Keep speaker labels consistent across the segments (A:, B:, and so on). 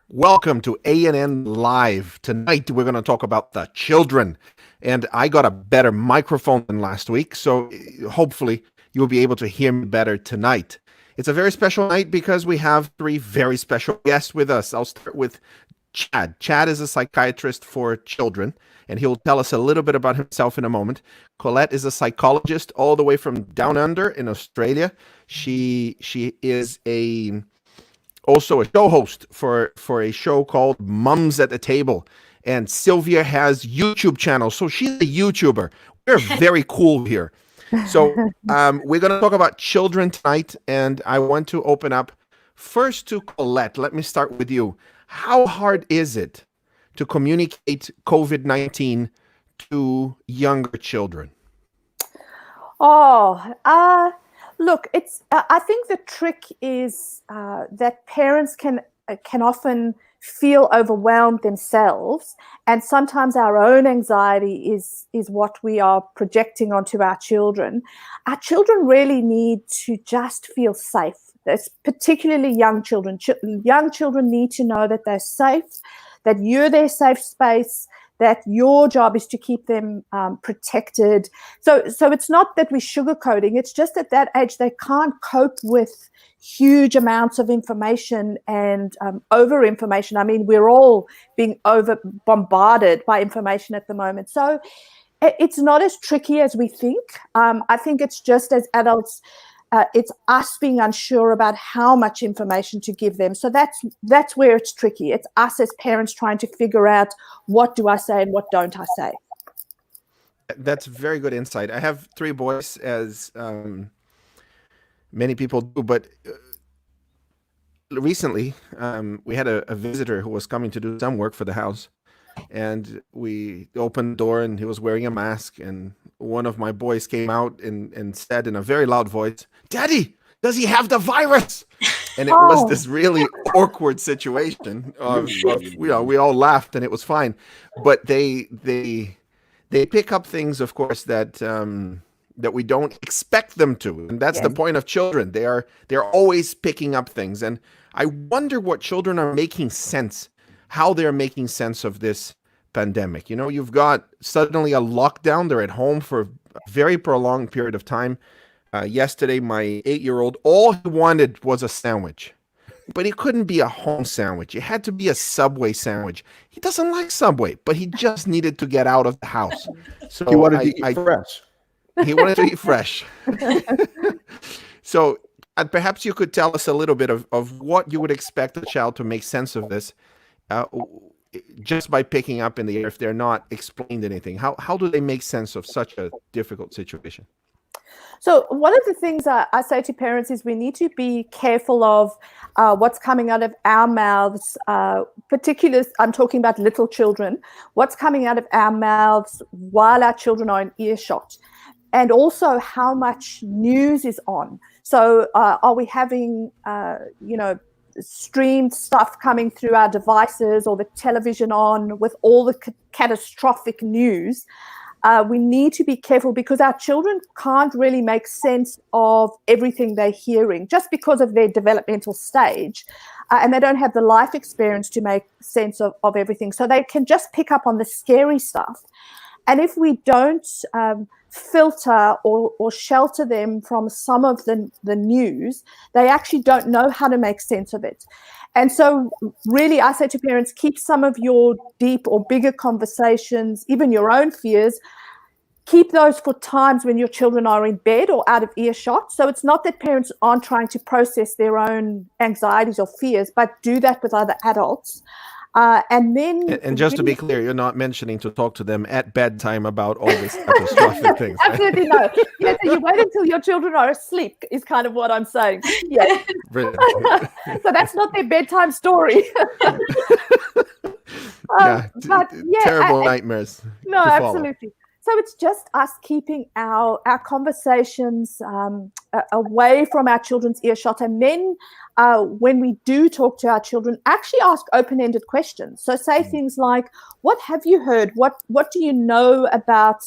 A: Welcome to ANNLive. Tonight we're going to talk about the children. And I got a better microphone than last week, so hopefully you'll be able to hear me better tonight. It's a very special night because we have three very special guests with us. I'll start with Chad. Chad is a psychiatrist for children, and he'll tell us a little bit about himself in a moment. Collett is a psychologist all the way from down under in Australia. She is also a show host for a show called Mums at the Table. And Silvia has YouTube channels, so she's a YouTuber. We're very cool here. So we're going to talk about children tonight, and I want to open up first to Collett. Let me start with you. How hard is it to communicate COVID-19 to younger children?
B: Look, it's. I think the trick is that parents can often feel overwhelmed themselves, and sometimes our own anxiety is what we are projecting onto our children. Our children really need to just feel safe. That's particularly young children. Young children need to know that they're safe, that you're their safe space, that your job is to keep them protected. So it's not that we're sugarcoating. It's just at that age they can't cope with huge amounts of information and over information. I mean, we're all being over bombarded by information at the moment. So it's not as tricky as we think. I think it's just as adults, it's us being unsure about how much information to give them. So that's where it's tricky. It's us as parents trying to figure out, what do I say and what don't I say?
A: That's very good insight. I have three boys, as many people do, but recently we had a visitor who was coming to do some work for the house, and we opened the door and he was wearing a mask, and one of my boys came out and said in a very loud voice, "Daddy, does he have the virus?" And it was this really awkward situation. We all laughed and it was fine, but they pick up things, of course, that we don't expect them to, and that's the point of children. They're always picking up things, and I wonder what children are making sense, how they're making sense of this pandemic. You've got suddenly a lockdown. They're at home for a very prolonged period of time. Yesterday, my 8-year-old, all he wanted was a sandwich, but it couldn't be a home sandwich. It had to be a Subway sandwich. He doesn't like Subway, but he just needed to get out of the house. So
C: he wanted to eat fresh.
A: He wanted to eat fresh. So perhaps you could tell us a little bit of what you would expect a child to make sense of this, just by picking up in the air if they're not explained anything. How do they make sense of such a difficult situation?
B: So one of the things I say to parents is we need to be careful of what's coming out of our mouths, particularly, I'm talking about little children, what's coming out of our mouths while our children are in earshot, and also how much news is on. So are we having, streamed stuff coming through our devices or the television on with all the catastrophic news? We need to be careful because our children can't really make sense of everything they're hearing just because of their developmental stage, and they don't have the life experience to make sense of everything. So they can just pick up on the scary stuff. And if we don't filter or shelter them from some of the news, they actually don't know how to make sense of it. And so really, I say to parents, keep some of your deep or bigger conversations, even your own fears, keep those for times when your children are in bed or out of earshot. So it's not that parents aren't trying to process their own anxieties or fears, but do that with other adults. And
A: just to be clear, you're not mentioning to talk to them at bedtime about all these catastrophic things. Right?
B: Absolutely no. So you wait until your children are asleep is kind of what I'm saying. Yes.
A: Brilliant.
B: So that's not their bedtime story.
A: Terrible nightmares.
B: No, absolutely. So it's just us keeping our conversations away from our children's earshot. And then when we do talk to our children, actually ask open-ended questions. So say things like, what have you heard? What do you know about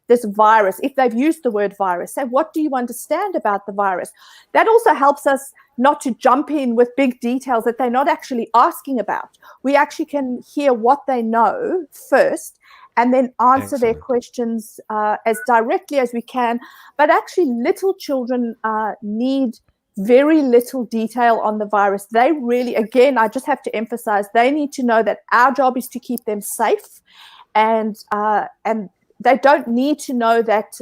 B: this virus? If they've used the word virus, say, what do you understand about the virus? That also helps us not to jump in with big details that they're not actually asking about. We actually can hear what they know first and then answer their questions as directly as we can. But actually, little children need very little detail on the virus. They really, again, I just have to emphasize, they need to know that our job is to keep them safe, and they don't need to know that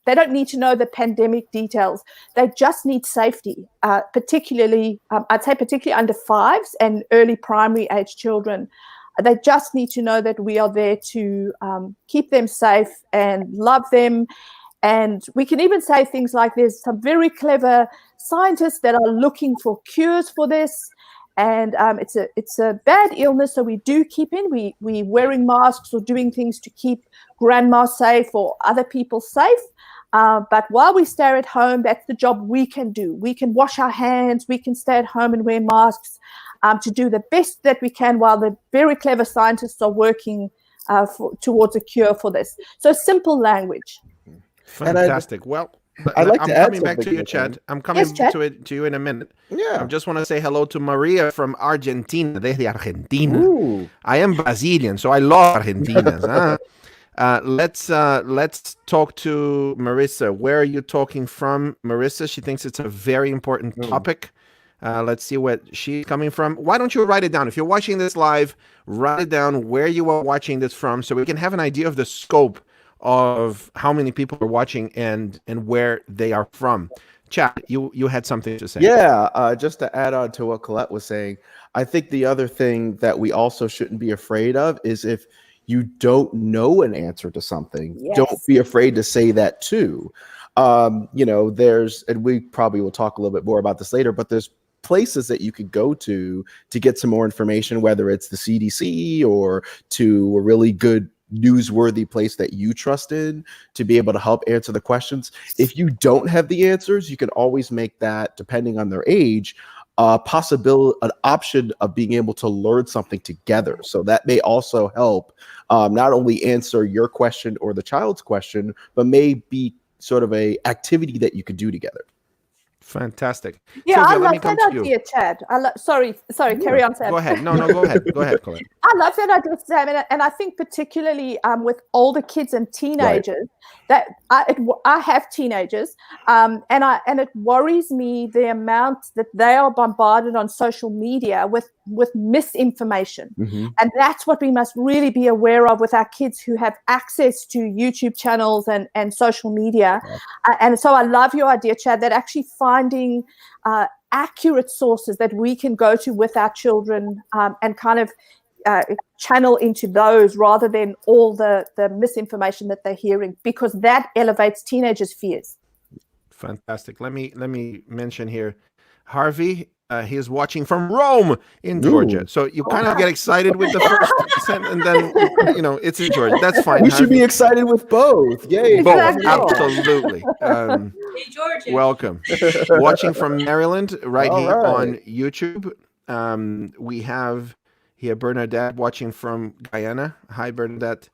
B: they don't need to know the pandemic details. They just need safety, particularly I'd say particularly under fives and early primary age children. They just need to know that we are there to keep them safe and love them. And we can even say things like there's some very clever scientists that are looking for cures for this. And it's a bad illness, so we do keep in. We wearing masks or doing things to keep grandma safe or other people safe. But while we stay at home, that's the job we can do. We can wash our hands. We can stay at home and wear masks to do the best that we can while the very clever scientists are working towards a cure for this. So simple language.
A: Fantastic. Well,
C: I'd like to add
A: coming back to you, Chad. I'm coming to you in a minute.
C: Yeah.
A: I just want to say hello to Maria from Argentina, desde Argentina.
C: Ooh.
A: I am Brazilian, so I love Argentinas. Let's talk to Marissa. Where are you talking from, Marissa? She thinks it's a very important topic. Let's see what she's coming from. Why don't you write it down? If you're watching this live, write it down where you are watching this from so we can have an idea of the scope of how many people are watching and where they are from. Chad, you had something to say.
C: Yeah, just to add on to what Collett was saying, I think the other thing that we also shouldn't be afraid of is if you don't know an answer to something, don't be afraid to say that too. There's, and we probably will talk a little bit more about this later, but there's places that you could go to get some more information, whether it's the CDC or to a really good newsworthy place that you trust in to be able to help answer the questions. If you don't have the answers, you can always make that, depending on their age, an option of being able to learn something together. So that may also help not only answer your question or the child's question, but may be sort of a activity that you could do together.
A: Fantastic.
B: Yeah,
A: Sylvia,
B: I love that idea, Chad. Sorry, carry on, Sam.
A: Go ahead. No, go ahead. Go ahead, Collett.
B: I love that idea, Sam, and I think particularly with older kids and teenagers, that I have teenagers, and it worries me the amount that they are bombarded on social media with misinformation, and that's what we must really be aware of with our kids who have access to YouTube channels and social media. And so I love your idea, Chad, that actually finding accurate sources that we can go to with our children and kind of channel into those rather than all the misinformation that they're hearing, because that elevates teenagers' fears.
A: Fantastic. Let me mention here, Harvey. He is watching from Rome in Georgia. So you kind of get excited with the first sentence, and then it's in Georgia. That's fine.
C: We should be excited with both. Yay!
A: Both, absolutely.
D: Hey, Georgia.
A: Welcome. Watching from Maryland, right here on YouTube. We have here Bernadette watching from Guyana. Hi, Bernadette.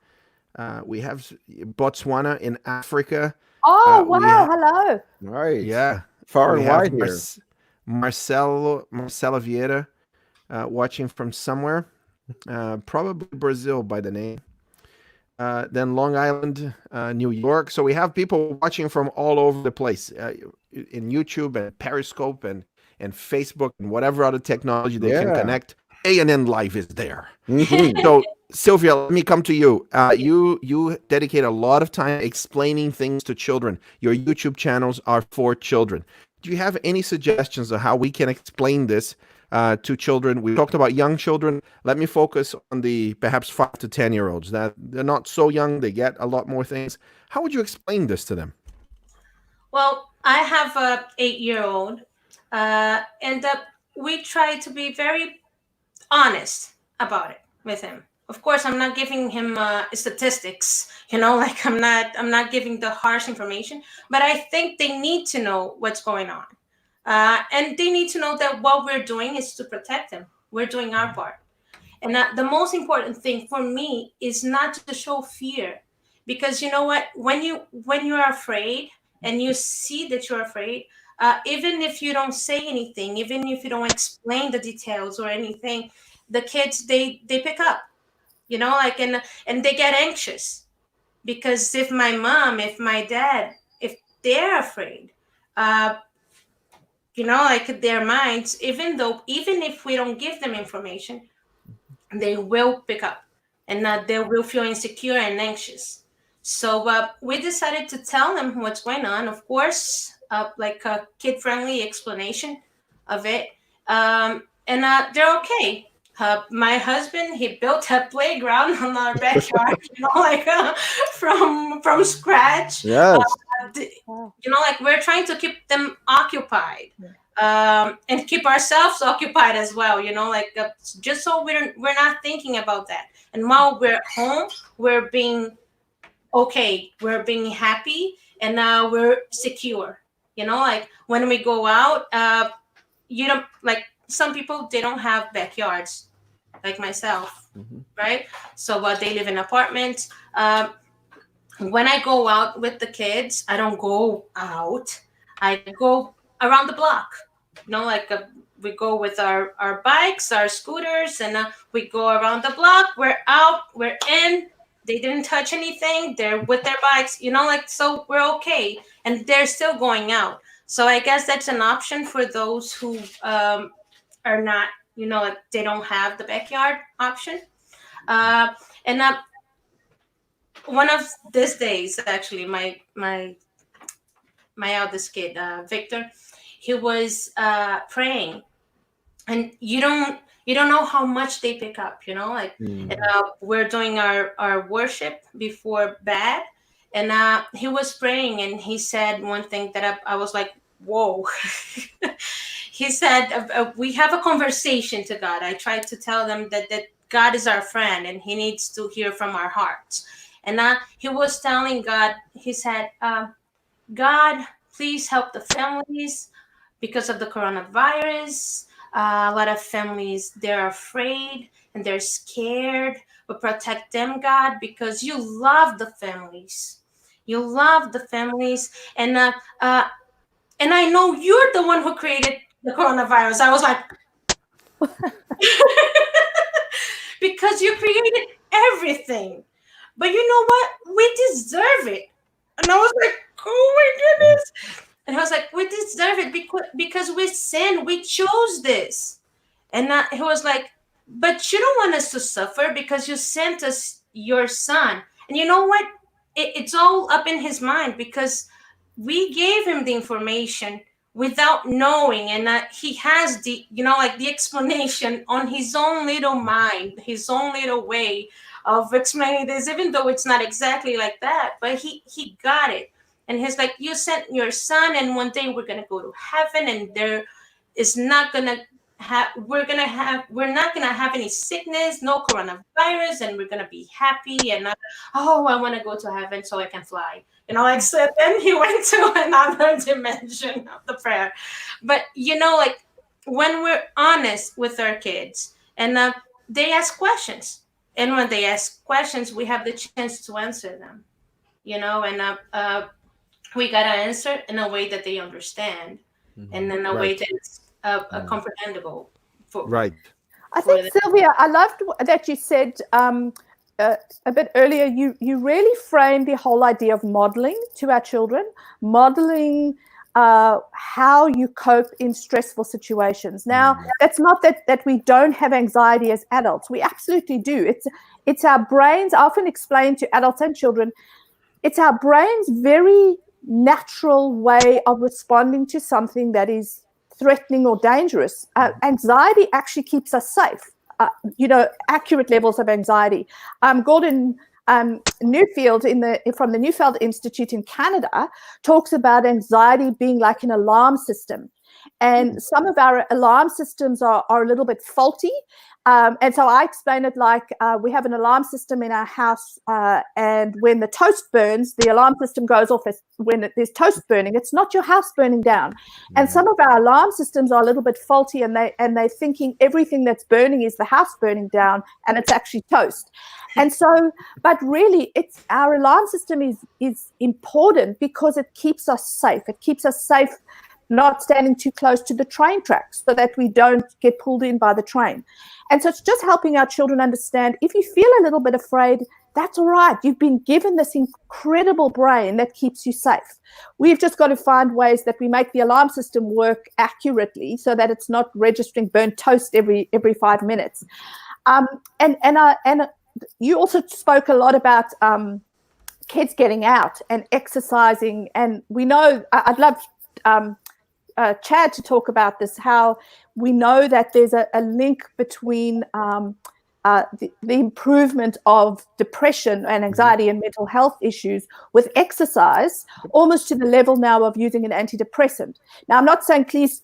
A: We have Botswana in Africa.
B: Oh, wow. Hello.
C: Right.
A: Yeah.
C: Far and wide here.
A: Marcela Vieira watching from somewhere. Probably Brazil by the name. Then Long Island, New York. So we have people watching from all over the place in YouTube and Periscope and Facebook and whatever other technology they can connect. ANNLive is there. So, Sylvia, let me come to you. You dedicate a lot of time explaining things to children. Your YouTube channels are for children. Do you have any suggestions of how we can explain this to children? We talked about young children. Let me focus on the perhaps 5 to 10-year-olds. That they're not so young. They get a lot more things. How would you explain this to them?
D: Well, I have a 8-year-old, and we try to be very honest about it with him. Of course, I'm not giving him statistics, like I'm not giving the harsh information, but I think they need to know what's going on. And they need to know that what we're doing is to protect them. We're doing our part. And the most important thing for me is not to show fear, because you know what, when you're afraid and you see that you're afraid, even if you don't say anything, even if you don't explain the details or anything, the kids, they pick up, like, and they get anxious, because if my mom, if my dad, if they're afraid, like their minds, even if we don't give them information, they will pick up, and they will feel insecure and anxious. So we decided to tell them what's going on, of course, like a kid-friendly explanation of it. And they're okay. My husband, he built a playground on our backyard, like from scratch.
C: Yes.
D: Like, we're trying to keep them occupied, and keep ourselves occupied as well. Like, just so we're not thinking about that. And while we're home, we're being okay, we're being happy, and we're secure. Like, when we go out, like, some people, they don't have backyards, like myself, right? So they live in apartments. When I go out with the kids, I don't go out. I go around the block. Like, we go with our bikes, our scooters, and we go around the block. We're out, we're in. They didn't touch anything. They're with their bikes, like, so we're okay. And they're still going out. So I guess that's an option for those who are not, like, they don't have the backyard option. And one of these days, actually, my eldest kid, Victor, he was praying, and you don't know how much they pick up, like, and, we're doing our worship before bed, and he was praying, and he said one thing that I was like, whoa. He said, we have a conversation to God. I tried to tell them that God is our friend, and he needs to hear from our hearts. And he was telling God, he said, God, please help the families because of the coronavirus. A lot of families, they're afraid and they're scared, but protect them, God, because you love the families. You love the families. And I know you're the one who created the coronavirus. I was like, because you created everything. But you know what? We deserve it. And I was like, oh my goodness. And I was like, we deserve it because we sinned. We chose this. And he was like, but you don't want us to suffer because you sent us your son. And you know what? It's all up in his mind, because we gave him the information without knowing. And he has the, like, the explanation on his own little mind, his own little way of explaining this, even though it's not exactly like that, but he got it. And he's like, you sent your son, and one day we're gonna go to heaven, and there is not gonna we're not gonna have any sickness, no coronavirus, and we're gonna be happy. And I want to go to heaven so I can fly. Like, so then he went to another dimension of the prayer. But like, when we're honest with our kids, and they ask questions. And when they ask questions, we have the chance to answer them, and we got to answer in a way that they understand, and in a way that's comprehensible.
A: Right.
B: I think, Silvia, I loved that you said a bit earlier, you really framed the whole idea of modeling to our children, modeling how you cope in stressful situations. Now, that's not that we don't have anxiety as adults. We absolutely do. It's our brains. I often explain to adults and children, it's our brain's very natural way of responding to something that is threatening or dangerous. Anxiety actually keeps us safe. Accurate levels of anxiety. Gordon Newfield from the Newfield Institute in Canada talks about anxiety being like an alarm system. And some of our alarm systems are a little bit faulty. And so I explain it like we have an alarm system in our house, and when the toast burns, the alarm system goes off when there's toast burning. It's not your house burning down. And some of our alarm systems are a little bit faulty, and they're thinking everything that's burning is the house burning down, and it's actually toast. And so, but really, it's our alarm system is important because it keeps us safe. It keeps us safe not standing too close to the train tracks so that we don't get pulled in by the train. And so it's just helping our children understand, if you feel a little bit afraid, that's all right. You've been given this incredible brain that keeps you safe. We've just got to find ways that we make the alarm system work accurately so that it's not registering burnt toast every 5 minutes. And you also spoke a lot about kids getting out and exercising. And we know, I'd love Chad to talk about this, how we know that there's a link between the improvement of depression and anxiety and mental health issues with exercise, almost to the level now of using an antidepressant. Now, I'm not saying please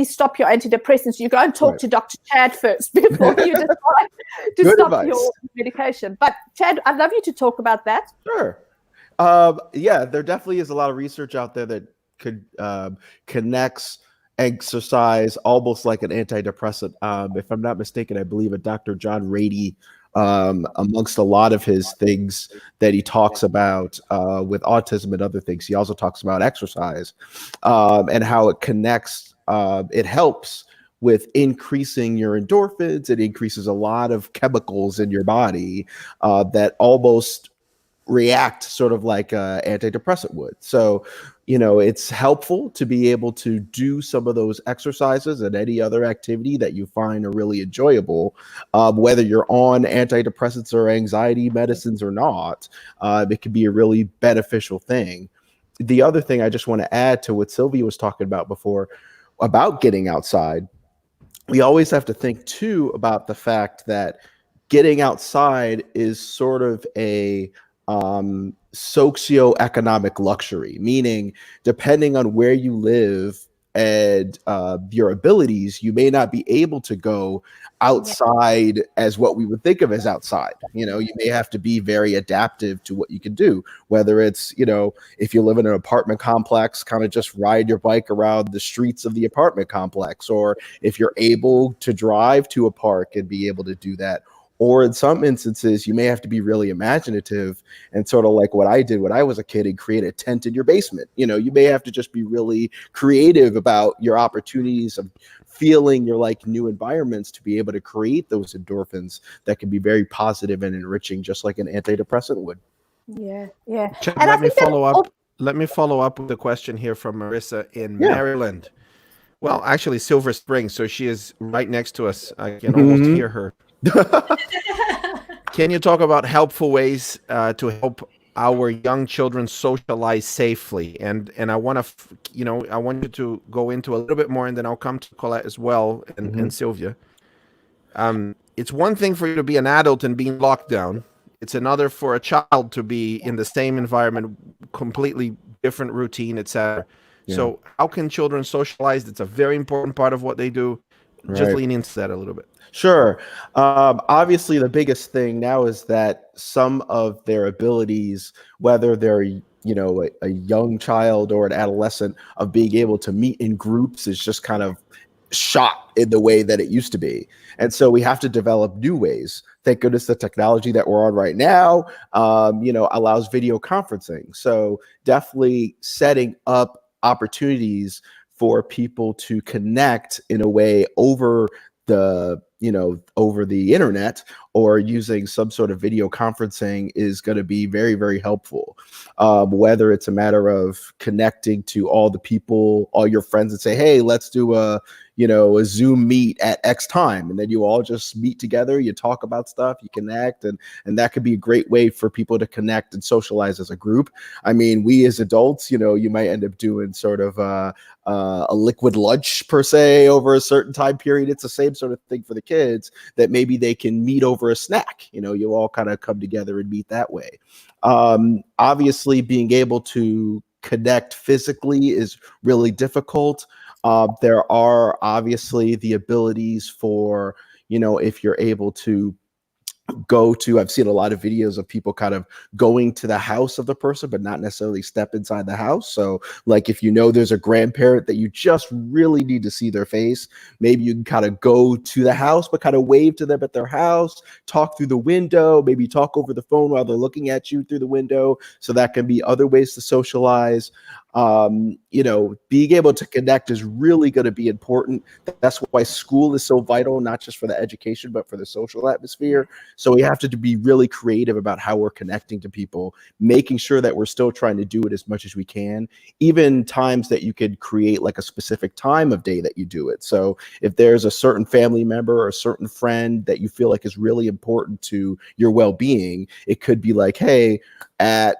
B: stop your antidepressants. You go and talk to Dr. Chad first before you decide to stop
C: advice.
B: Your medication. But Chad, I'd love you to talk about that.
C: Sure. Yeah, there definitely is a lot of research out there that could connects exercise almost like an antidepressant. If I'm not mistaken, I believe Dr. John Rady, amongst a lot of his things that he talks about with autism and other things, he also talks about exercise and how it connects. It helps with increasing your endorphins. It increases a lot of chemicals in your body that almost react sort of like antidepressant would. So, it's helpful to be able to do some of those exercises and any other activity that you find are really enjoyable, whether you're on antidepressants or anxiety medicines or not. It can be a really beneficial thing. The other thing I just want to add to what Silvia was talking about before about getting outside, we always have to think too about the fact that getting outside is sort of a socioeconomic luxury, meaning depending on where you live and your abilities, you may not be able to go outside as what we would think of as outside. You may have to be very adaptive to what you can do, whether it's, if you live in an apartment complex, kind of just ride your bike around the streets of the apartment complex, or if you're able to drive to a park and be able to do that. Or in some instances, you may have to be really imaginative and sort of like what I did when I was a kid and create a tent in your basement. You may have to just be really creative about your opportunities of feeling your new environments to be able to create those endorphins that can be very positive and enriching, just like an antidepressant would.
B: Yeah.
A: Chad,
B: And
A: let me follow up. Let me follow up with a question here from Marissa in Maryland. Well, actually, Silver Spring, so she is right next to us. I can almost hear her. Can you talk about helpful ways to help our young children socialize safely? And I want to, I want you to go into a little bit more, and then I'll come to Collett as well and Silvia. It's one thing for you to be an adult and be in lockdown. It's another for a child to be in the same environment, completely different routine, etc. Yeah. So how can children socialize? It's a very important part of what they do. Just lean into that a little bit.
C: Sure. Obviously, the biggest thing now is that some of their abilities, whether they're a young child or an adolescent, of being able to meet in groups is just kind of shot in the way that it used to be. And so we have to develop new ways. Thank goodness the technology that we're on right now, allows video conferencing. So definitely setting up opportunities for people to connect in a way over the internet or using some sort of video conferencing is going to be very, very helpful. Whether it's a matter of connecting to all the people, all your friends, and say, hey, let's do a Zoom meet at X time. And then you all just meet together, you talk about stuff, you connect, and that could be a great way for people to connect and socialize as a group. I mean, we as adults, you might end up doing sort of a liquid lunch per se over a certain time period. It's the same sort of thing for the kids, that maybe they can meet over a snack. You all kind of come together and meet that way. Obviously, being able to connect physically is really difficult. There are obviously the abilities for, if you're able to I've seen a lot of videos of people kind of going to the house of the person, but not necessarily step inside the house. So like, if there's a grandparent that you just really need to see their face, maybe you can kind of go to the house, but kind of wave to them at their house, talk through the window, maybe talk over the phone while they're looking at you through the window. So that can be other ways to socialize. Being able to connect is really going to be important. That's why school is so vital, not just for the education, but for the social atmosphere. So we have to be really creative about how we're connecting to people, making sure that we're still trying to do it as much as we can, even times that you could create like a specific time of day that you do it. So if there's a certain family member or a certain friend that you feel like is really important to your well-being, it could be like, hey, at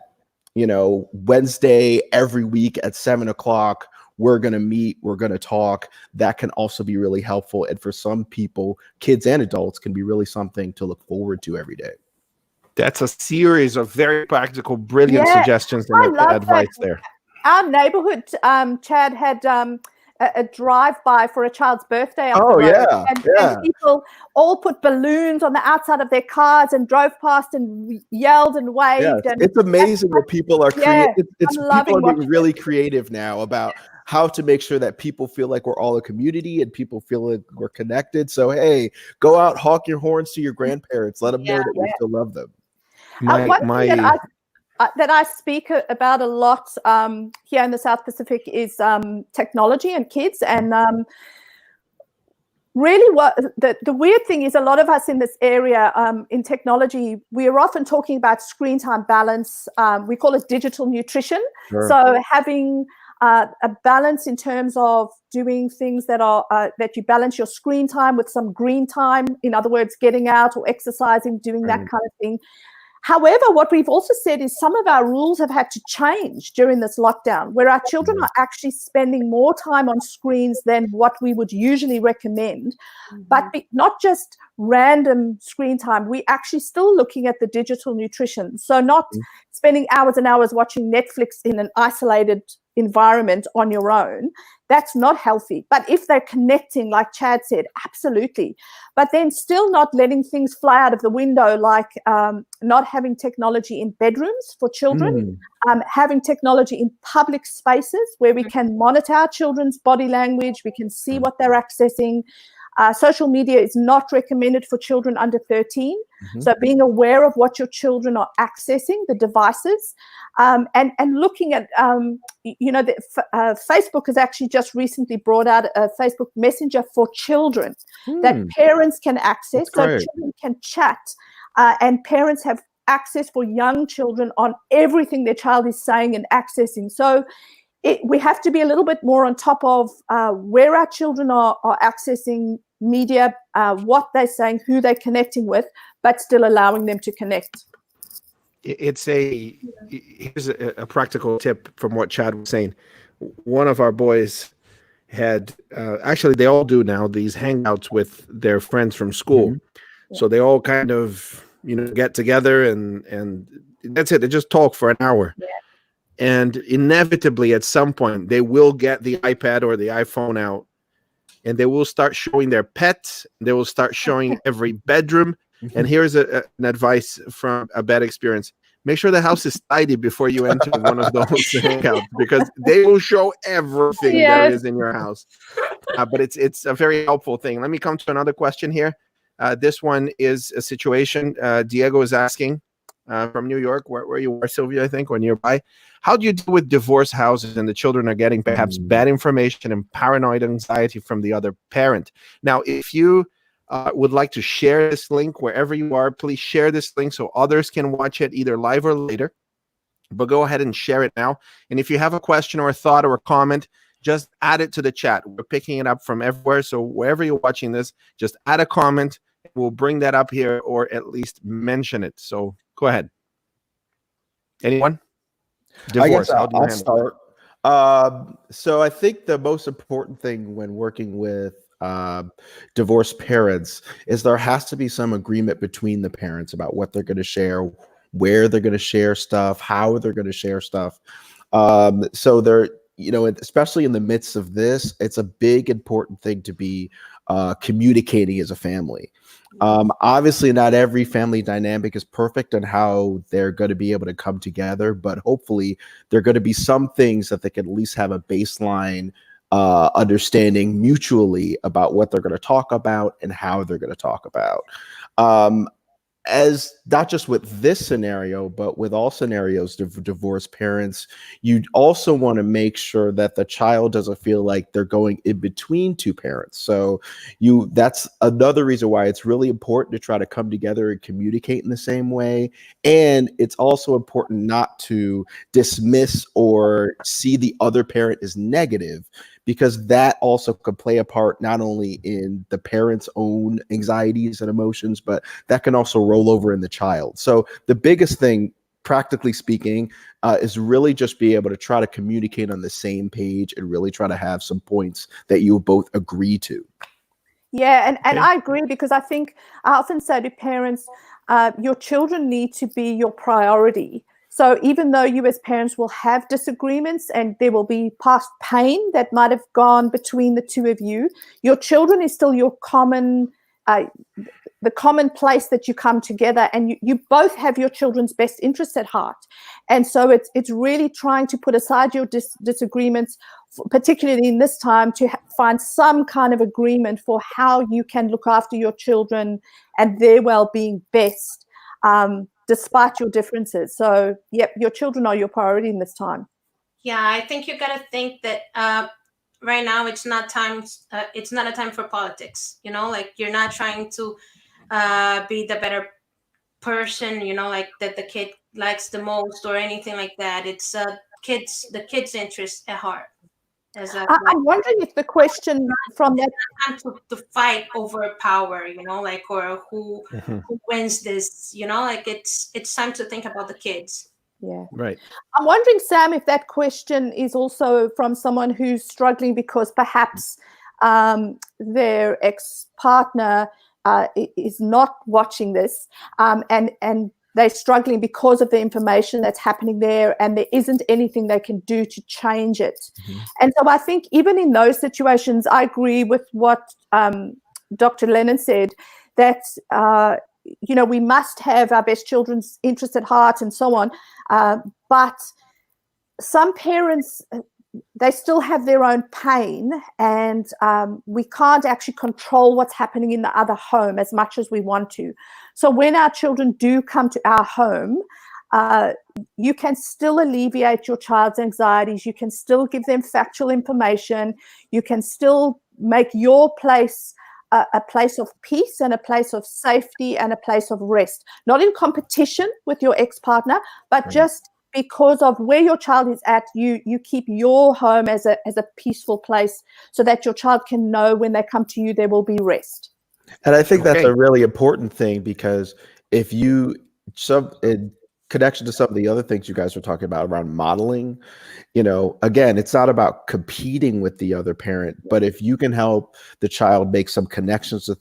C: Wednesday every week at 7 o'clock, we're going to meet, we're going to talk. That can also be really helpful. And for some people, kids and adults, can be really something to look forward to every day.
A: That's a series of very practical, brilliant suggestions and advice there.
B: Our neighborhood, Chad, had a drive-by for a child's birthday up the road.
C: Yeah,
B: and people all put balloons on the outside of their cars and drove past and yelled and waved.
C: Yes.
B: And
C: it's amazing what people are creating. People are being really
B: it.
C: creative now about how to make sure that people feel like we're all a community and people feel like we're connected. So, hey, go out, honk your horns to your grandparents. Let them know that you still love them.
B: One thing that I speak about a lot here in the South Pacific is technology and kids. And really what the weird thing is, a lot of us in this area in technology, we are often talking about screen time balance. We call it digital nutrition.
C: Sure.
B: So having a balance in terms of doing things that are that you balance your screen time with some green time. In other words, getting out or exercising, doing that kind of thing. However, what we've also said is some of our rules have had to change during this lockdown, where our children are actually spending more time on screens than what we would usually recommend, but not just random screen time. We're actually still looking at the digital nutrition. So not spending hours and hours watching Netflix in an isolated environment on your own. That's not healthy. But if they're connecting, like Chad said, absolutely. But then still not letting things fly out of the window, like not having technology in bedrooms for children, having technology in public spaces where we can monitor our children's body language, we can see what they're accessing. Social media is not recommended for children under 13. So being aware of what your children are accessing, the devices, and looking at, Facebook has actually just recently brought out a Facebook Messenger for children that parents can access. So children can chat and parents have access for young children on everything their child is saying and accessing. So we have to be a little bit more on top of where our children are accessing media, what they're saying, who they're connecting with, but still allowing them to connect.
A: Here's a practical tip from what Chad was saying. One of our boys had, actually they all do now, these hangouts with their friends from school. So they all kind of, get together and that's it. They just talk for an hour. And inevitably, at some point, they will get the iPad or the iPhone out, and they will start showing their pets. They will start showing every bedroom. And here's an advice from a bad experience. Make sure the house is tidy before you enter one of those hangouts, because they will show everything there is in your house. But it's a very helpful thing. Let me come to another question here. This one is a situation Diego is asking from New York, where you are, Silvia, I think, or nearby. How do you deal with divorce houses and the children are getting perhaps bad information and paranoid anxiety from the other parent? Now, if you would like to share this link wherever you are, please share this link so others can watch it either live or later. But go ahead and share it now. And if you have a question or a thought or a comment, just add it to the chat. We're picking it up from everywhere. So wherever you're watching this, just add a comment. We'll bring that up here or at least mention it. So go ahead. Anyone? Divorce,
C: I guess
A: how do you handle
C: start. So I think the most important thing when working with divorced parents is there has to be some agreement between the parents about what they're going to share, where they're going to share stuff, how they're going to share stuff. So they're, especially in the midst of this, it's a big important thing to be communicating as a family. Obviously, not every family dynamic is perfect on how they're going to be able to come together, but hopefully there are going to be some things that they can at least have a baseline understanding mutually about what they're going to talk about and how they're going to talk about. as not just with this scenario, but with all scenarios of divorced parents, you also want to make sure that the child doesn't feel like they're going in between two parents. So that's another reason why it's really important to try to come together and communicate in the same way. And it's also important not to dismiss or see the other parent as negative, because that also could play a part not only in the parent's own anxieties and emotions, but that can also roll over in the child. So the biggest thing, practically speaking, is really just be able to try to communicate on the same page and really try to have some points that you both agree to.
B: Yeah, and I agree, because I think I often say to parents, your children need to be your priority. So even though you as parents will have disagreements and there will be past pain that might have gone between the two of you, your children is still your common, the common place that you come together, and you both have your children's best interests at heart. And so it's really trying to put aside your disagreements, particularly in this time, to find some kind of agreement for how you can look after your children and their well-being best, despite your differences. So, yep, your children are your priority in this time.
D: Yeah, I think you got to think that right now it's not a time for politics. Like, you're not trying to be the better person, like that the kid likes the most or anything like that. It's the kids' interest at heart.
B: I'm wondering if the question from that
D: time to fight over power, like, or who wins this, like it's time to think about the kids.
B: Yeah.
A: Right.
B: I'm wondering, Sam, if that question is also from someone who's struggling because perhaps their ex-partner is not watching this, and they're struggling because of the information that's happening there, and there isn't anything they can do to change it. And so I think even in those situations, I agree with what Dr. Lennon said, that we must have our best children's interests at heart and so on. But some parents, they still have their own pain, and we can't actually control what's happening in the other home as much as we want to. So when our children do come to our home, you can still alleviate your child's anxieties. You can still give them factual information. You can still make your place a place of peace and a place of safety and a place of rest, not in competition with your ex-partner, but just because of where your child is at, you keep your home as a peaceful place, so that your child can know when they come to you, there will be rest.
C: And I think that's a really important thing, because if you in connection to some of the other things you guys were talking about around modeling, again, it's not about competing with the other parent, but if you can help the child make some connections to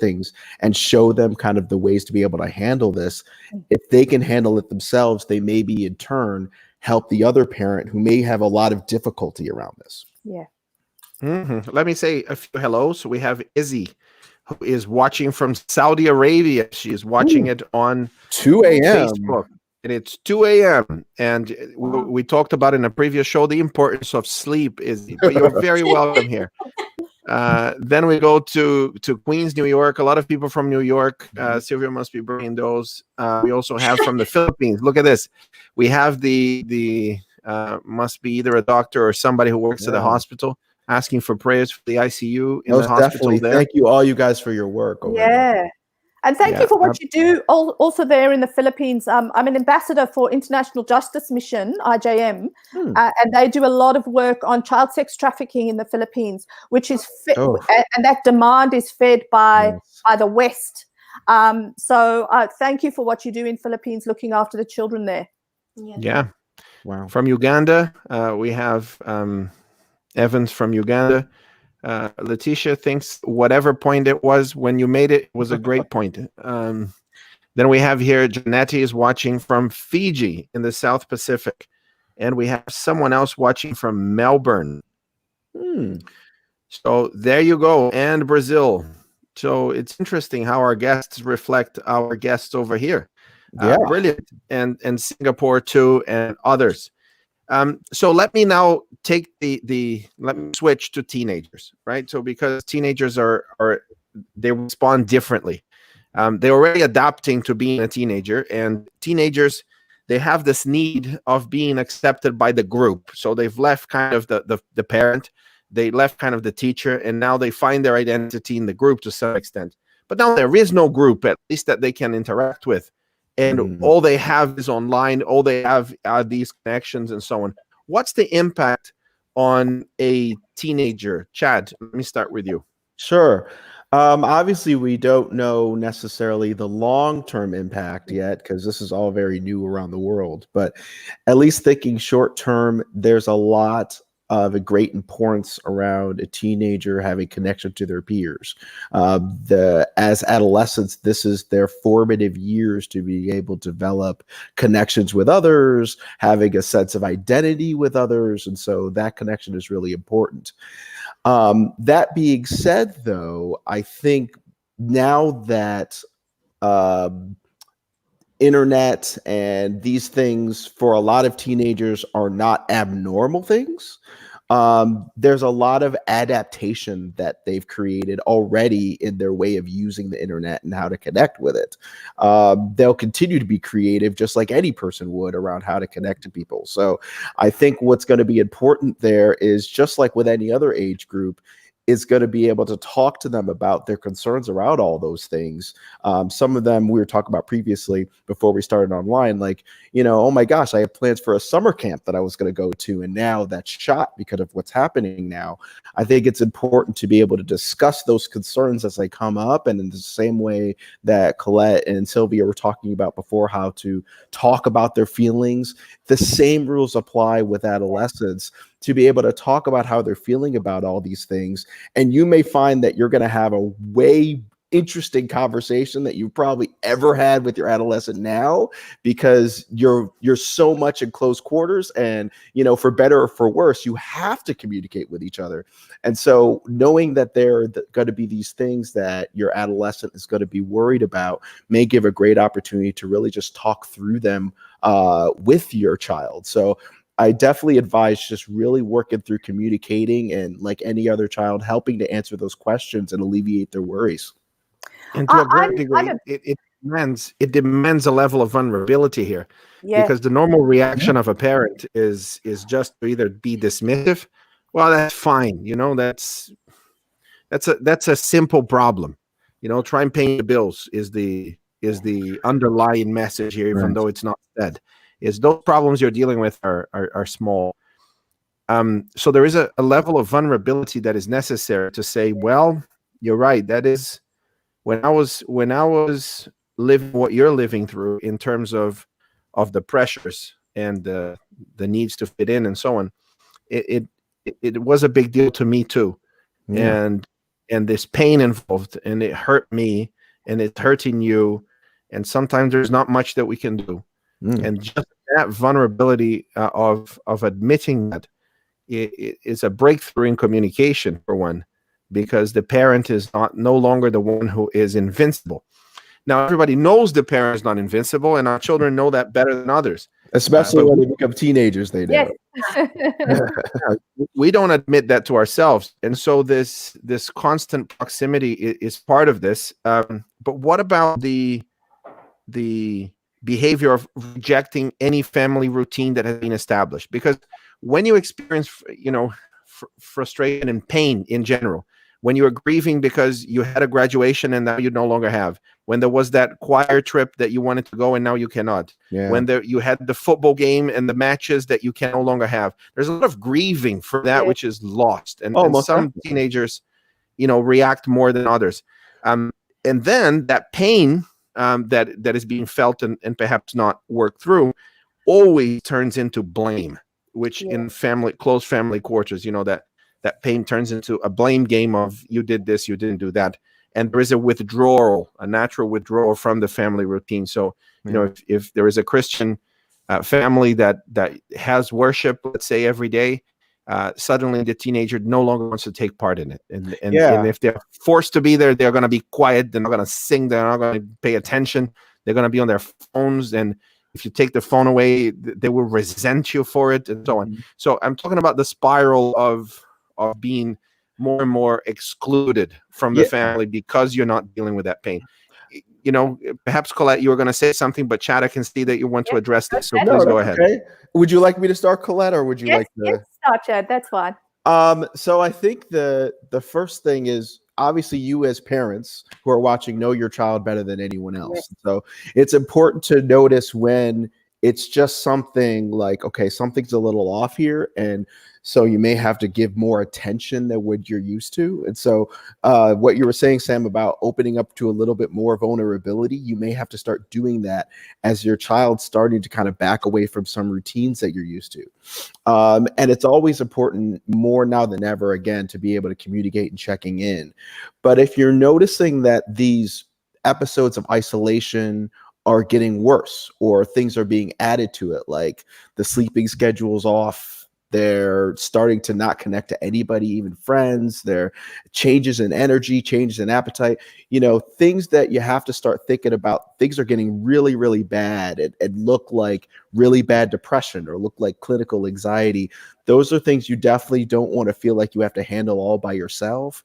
C: things and show them kind of the ways to be able to handle this, if they can handle it themselves, they maybe in turn help the other parent who may have a lot of difficulty around this.
B: Yeah.
A: Let me say a few hellos. We have Izzy, who is watching from Saudi Arabia. She is watching it on
C: 2 a.m.
A: Facebook, and it's 2 a.m. And we talked about in a previous show the importance of sleep. Izzy, but you're very welcome here. Then we go to Queens, New York. A lot of people from New York. Silvia must be bringing those. We also have from the Philippines. Look at this. We have the must be either a doctor or somebody who works at the hospital, asking for prayers for the ICU in the hospital there.
C: Thank you, all you guys, for your work over there.
B: And thank you for what you do also there in the Philippines. I'm an ambassador for International Justice Mission, IJM, and they do a lot of work on child sex trafficking in the Philippines, which is and that demand is fed by the West. So thank you for what you do in Philippines, looking after the children there.
A: Yeah. Wow. From Uganda, we have Evans from Uganda. Letitia thinks whatever point it was when you made it was a great point. Then we have here Janetti is watching from Fiji in the South Pacific, and we have someone else watching from Melbourne. So there you go, and Brazil. So it's interesting how our guests reflect our guests over here. Brilliant, and Singapore too, and others. So let me now take let me switch to teenagers, right? So because teenagers they respond differently. They're already adapting to being a teenager, and teenagers, they have this need of being accepted by the group. So they've left kind of the parent, they left kind of the teacher, and now they find their identity in the group to some extent. But now there is no group, at least that they can interact with. And all they have is online, all they have are these connections and so on. What's the impact on a teenager? Chad, let me start with you.
C: Sure. Obviously, we don't know necessarily the long-term impact yet because this is all very new around the world. But at least thinking short-term, there's a lot of a great importance around a teenager having connection to their peers. As adolescents, this is their formative years to be able to develop connections with others, having a sense of identity with others. And so that connection is really important. That being said, though, I think now that internet and these things for a lot of teenagers are not abnormal things, there's a lot of adaptation that they've created already in their way of using the internet and how to connect with it. They'll continue to be creative just like any person would around how to connect to people. So I think what's going to be important there is, just like with any other age group, is going to be able to talk to them about their concerns around all those things. Some of them we were talking about previously before we started online, like, oh my gosh, I have plans for a summer camp that I was going to go to, and now that's shot because of what's happening now. I think it's important to be able to discuss those concerns as they come up, and in the same way that Collett and Silvia were talking about before, how to talk about their feelings, the same rules apply with adolescents, to be able to talk about how they're feeling about all these things. And you may find that you're going to have a way interesting conversation that you've probably ever had with your adolescent now, because you're so much in close quarters, and for better or for worse, you have to communicate with each other. And so knowing that there are going to be these things that your adolescent is going to be worried about may give a great opportunity to really just talk through them with your child. So I definitely advise just really working through communicating, and like any other child, helping to answer those questions and alleviate their worries.
A: And to a great degree, it demands a level of vulnerability here, because the normal reaction of a parent is just to either be dismissive. Well, that's fine. That's a simple problem. Try and pay the bills is the underlying message here, even though it's not said. Is those problems you're dealing with are small. So there is a level of vulnerability that is necessary to say, well, you're right. That is when I was living what you're living through in terms of the pressures and the needs to fit in and so on. It was a big deal to me too, and this pain involved, and it hurt me, and it's hurting you, and sometimes there's not much that we can do. And just that vulnerability of admitting that it is a breakthrough in communication, for one, because the parent is no longer the one who is invincible. Now, everybody knows the parent is not invincible, and our children know that better than others.
C: Especially when they become teenagers, they do.
B: Yes.
A: We don't admit that to ourselves. And so this constant proximity is part of this. But what about the behavior of rejecting any family routine that has been established? Because when you experience, frustration and pain in general, when you are grieving because you had a graduation and now you no longer have, when there was that choir trip that you wanted to go and now you cannot, when you had the football game and the matches that you can no longer have, there's a lot of grieving for that which is lost. And some teenagers, react more than others. And then that pain that is being felt and perhaps not worked through always turns into blame, which in close family quarters, that pain turns into a blame game of you did this, you didn't do that. And there is a natural withdrawal from the family routine. So, if there is a Christian family that has worship, let's say every day, suddenly the teenager no longer wants to take part in it. And if they're forced to be there, they're going to be quiet. They're not going to sing. They're not going to pay attention. They're going to be on their phones. And if you take the phone away, they will resent you for it, and so on. So I'm talking about the spiral of being more and more excluded from the family because you're not dealing with that pain. perhaps Collett, you were going to say something, but Chad, I can see that you want to address this, so
B: No,
A: please go
C: that's
A: ahead.
C: okay. Would you like me to start, Collett, or would you like to?
B: Yes, start, Chad. That's fine.
C: So I think the first thing is, obviously, you as parents who are watching know your child better than anyone else.
B: Yes.
C: So it's important to notice when it's just something like, okay, something's a little off here, and so you may have to give more attention than what you're used to. And so what you were saying, Sam, about opening up to a little bit more vulnerability, you may have to start doing that as your child's starting to kind of back away from some routines that you're used to. And it's always important, more now than ever, again, to be able to communicate and checking in. But if you're noticing that these episodes of isolation are getting worse, or things are being added to it, like the sleeping schedule's off, they're starting to not connect to anybody, even friends, there are changes in energy, changes in appetite, things that you have to start thinking about. Things are getting really, really bad and look like really bad depression or look like clinical anxiety. Those are things you definitely don't want to feel like you have to handle all by yourself.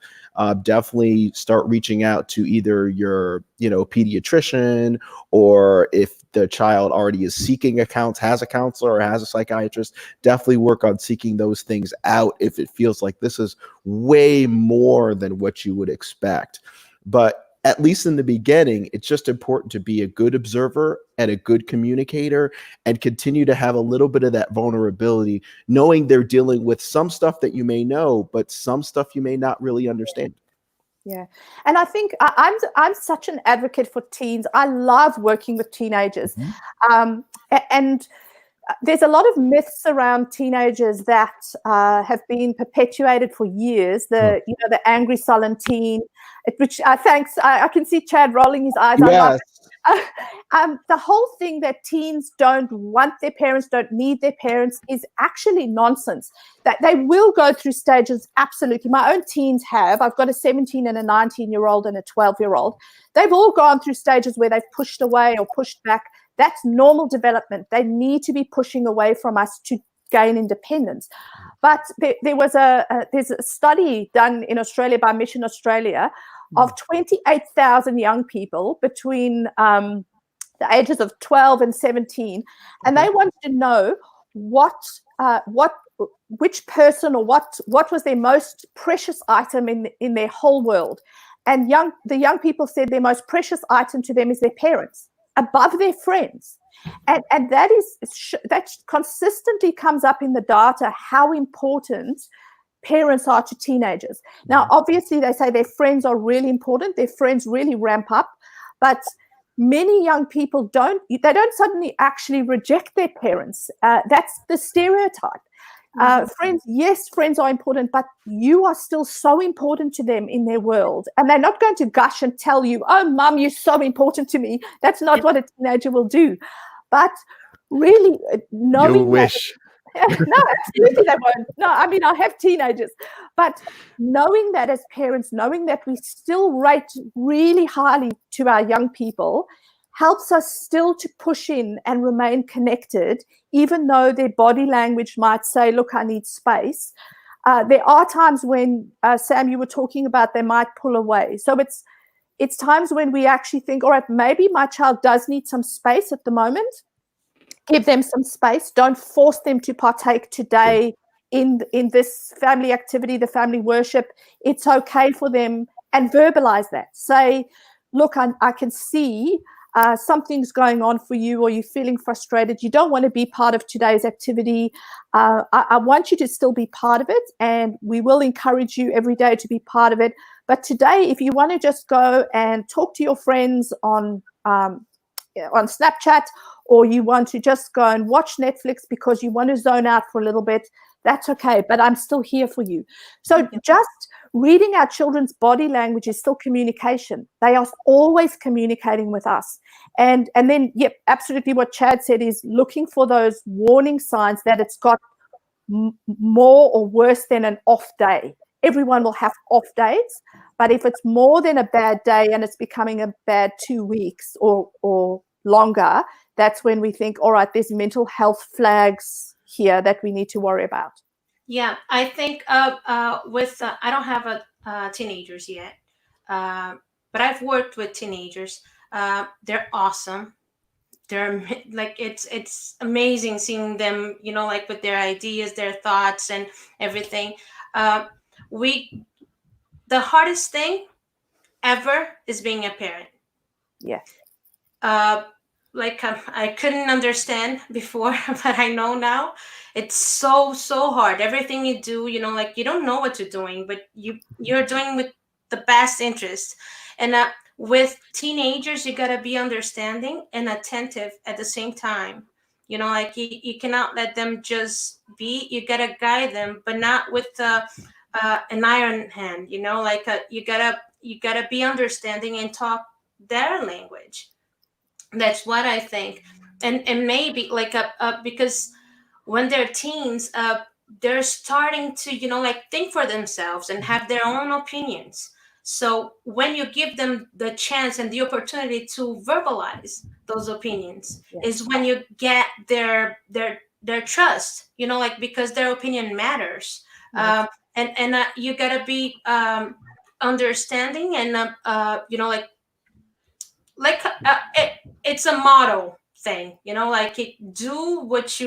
C: Definitely start reaching out to either your, pediatrician, or if the child already is seeking has a counselor or has a psychiatrist, definitely work on seeking those things out if it feels like this is way more than what you would expect. But at least in the beginning, it's just important to be a good observer and a good communicator, and continue to have a little bit of that vulnerability, knowing they're dealing with some stuff that you may know, but some stuff you may not really understand.
B: Yeah. And I think I'm such an advocate for teens. I love working with teenagers.
C: Mm-hmm.
B: And there's a lot of myths around teenagers that have been perpetuated for years. The angry, sullen teen, which thanks. I can see Chad rolling his eyes.
C: Yes.
B: The whole thing that teens don't want their parents, don't need their parents, is actually nonsense. That they will go through stages, absolutely. My own teens have. I've got a 17 and a 19-year-old and a 12-year-old. They've all gone through stages where they've pushed away or pushed back. That's normal development. They need to be pushing away from us to gain independence. But there's a study done in Australia by Mission Australia of 28,000 young people between the ages of 12 and 17, and they wanted to know which person or what was their most precious item in their whole world. And the young people said their most precious item to them is their parents, above their friends. And that consistently comes up in the data, how important parents are to teenagers. Now, obviously, they say their friends are really important. Their friends really ramp up. But many young people don't suddenly actually reject their parents. That's the stereotype. Friends are important, but you are still so important to them in their world. And they're not going to gush and tell you, oh, Mum, you're so important to me. That's not what a teenager will do. But really knowing
A: you wish.
B: no, absolutely they won't. No, I mean, I have teenagers. But knowing that as parents, knowing that we still rate really highly to our young people helps us still to push in and remain connected, even though their body language might say, look, I need space. There are times when, Sam, you were talking about, they might pull away. So it's times when we actually think, all right, maybe my child does need some space at the moment. Give them some space. Don't force them to partake today in this family activity, the family worship. It's okay for them, and verbalize that. Say, look, I can see something's going on for you, or you're feeling frustrated. You don't want to be part of today's activity. I want you to still be part of it, and we will encourage you every day to be part of it. But today, if you want to just go and talk to your friends on Snapchat, or you want to just go and watch Netflix because you want to zone out for a little bit, that's okay, but I'm still here for you. So just reading our children's body language is still communication. They are always communicating with us. And then, absolutely what Chad said is looking for those warning signs that it's got more or worse than an off day. Everyone will have off days, but if it's more than a bad day and it's becoming a bad 2 weeks or longer, that's when we think, all right, there's mental health flags here that we need to worry about.
D: Yeah, I think I don't have teenagers yet, but I've worked with teenagers. They're awesome. They're like, it's amazing seeing them, like with their ideas, their thoughts, and everything. We The hardest thing ever is being a parent.
B: Yes.
D: Like, I couldn't understand before, but I know now. It's so hard. Everything you do, like, you don't know what you're doing, but you're doing with the best interest. And with teenagers, you gotta be understanding and attentive at the same time. Like, you cannot let them just be. You gotta guide them, but not with an iron hand. Like, you gotta be understanding and talk their language. That's what I think. And maybe like because when they're teens, they're starting to, like, think for themselves and have their own opinions. So when you give them the chance and the opportunity to verbalize those opinions, is when you get their trust, like, because their opinion matters. And you gotta be understanding, and it's a model thing, like, do what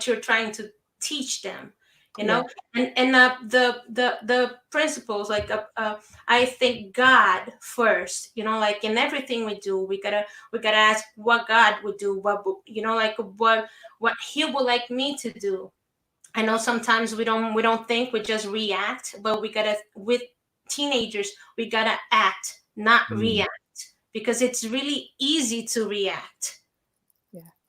D: you're trying to teach them, and the principles, like, I think God first, like, in everything we do, we gotta ask what God would do, like, what he would like me to do. I know sometimes we don't think, we just react, but with teenagers, we gotta act, not react, because it's really easy to react.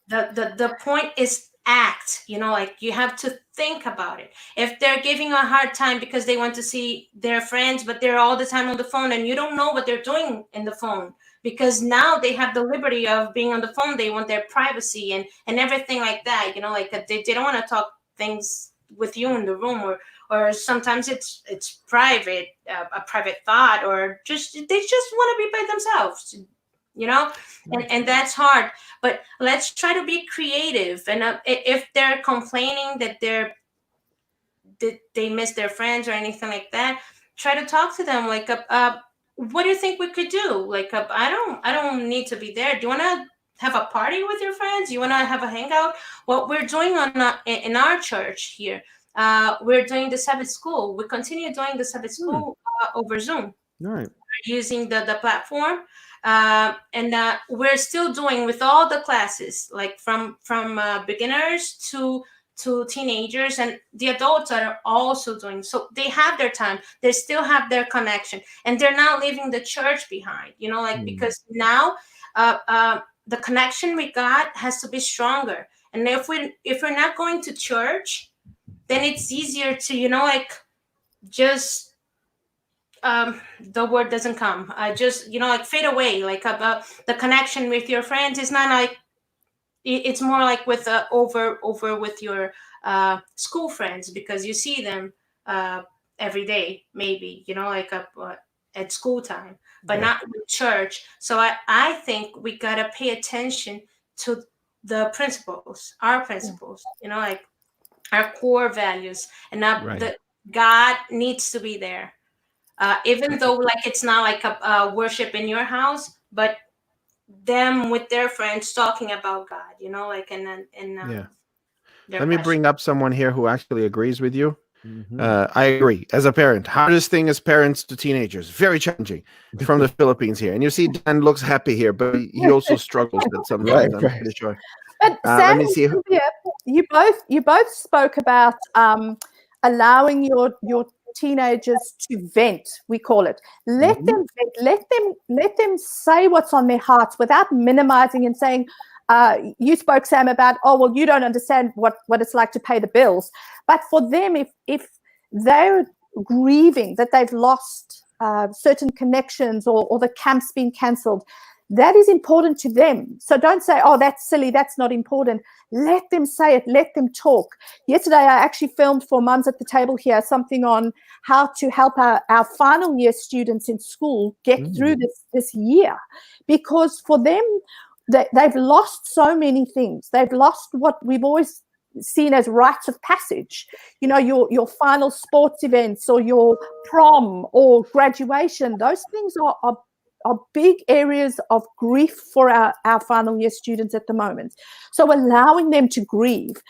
D: The point is act, like, you have to think about it. If they're giving a hard time because they want to see their friends, but they're all the time on the phone, and you don't know what they're doing in the phone, because now they have the liberty of being on the phone, they want their privacy and everything like that, like, they don't want to talk things with you in the room, or sometimes it's private, a private thought, or they just want to be by themselves, and that's hard. But let's try to be creative. And if they're complaining that they miss their friends or anything like that, try to talk to them, like, what do you think we could do? Like, I don't need to be there. Do you want to have a party with your friends? You want to have a hangout? What we're doing in our church here, we're doing the Sabbath school. We continue doing the Sabbath school over Zoom.
C: All right.
D: We're using the platform, and we're still doing with all the classes, like from beginners to teenagers, and the adults are also doing. So they have their time, they still have their connection, and they're not leaving the church behind, like, because now the connection we got has to be stronger. And if we're not going to church, then it's easier to, like, just the word doesn't come, just, like, fade away. Like, about the connection with your friends is not like, it's more like with over with your school friends, because you see them every day, maybe, like, at school time, but not with church. So I think we gotta pay attention to the principles, our principles, like, our core values, and that God needs to be there. Even though, like, it's not like a worship in your house, but them with their friends talking about God, like,
A: Let me bring up someone here who actually agrees with you. I agree. As a parent, hardest thing as parents to teenagers, very challenging. From the Philippines here, and you see Dan looks happy here, but he also struggles with sometimes. I'm pretty sure.
B: But Sam,
A: let me see.
B: Silvia, you both spoke about allowing your teenagers to vent, we call it. Let them vent, let them say what's on their hearts without minimizing and saying, you spoke, Sam, about, oh, well, you don't understand what it's like to pay the bills. But for them, if they're grieving that they've lost certain connections, or the camp's been cancelled, that is important to them. So don't say, oh, that's silly, that's not important. Let them say it, let them talk. Yesterday, I actually filmed for Mums at the Table here something on how to help our final year students in school get through this year. Because for them, they've lost so many things. They've lost what we've always seen as rites of passage, your final sports events, or your prom or graduation. Those things are are big areas of grief for our final year students at the moment. So allowing them to grieve.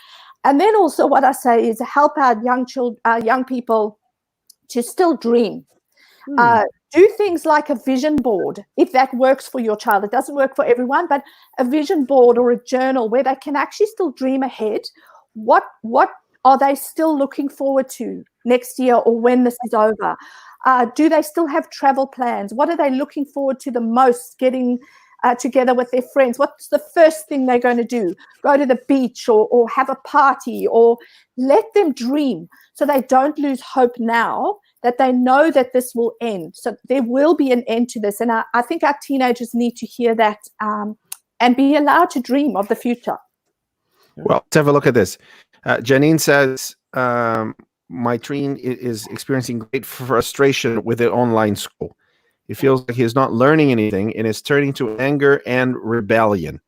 B: And then also what I say is help our young people to still dream. Do things like a vision board, if that works for your child. It doesn't work for everyone, but a vision board or a journal where they can actually still dream ahead. What are they still looking forward to next year or when this is over? Do they still have travel plans? What are they looking forward to the most, getting together with their friends? What's the first thing they're going to do? Go to the beach or have a party, or let them dream so they don't lose hope now, that they know that this will end. So there will be an end to this. And I think our teenagers need to hear that and be allowed to dream of the future.
A: Well, let's have a look at this. Janine says, my tween is experiencing great frustration with the online school. He feels like he's not learning anything and is turning to anger and rebellion.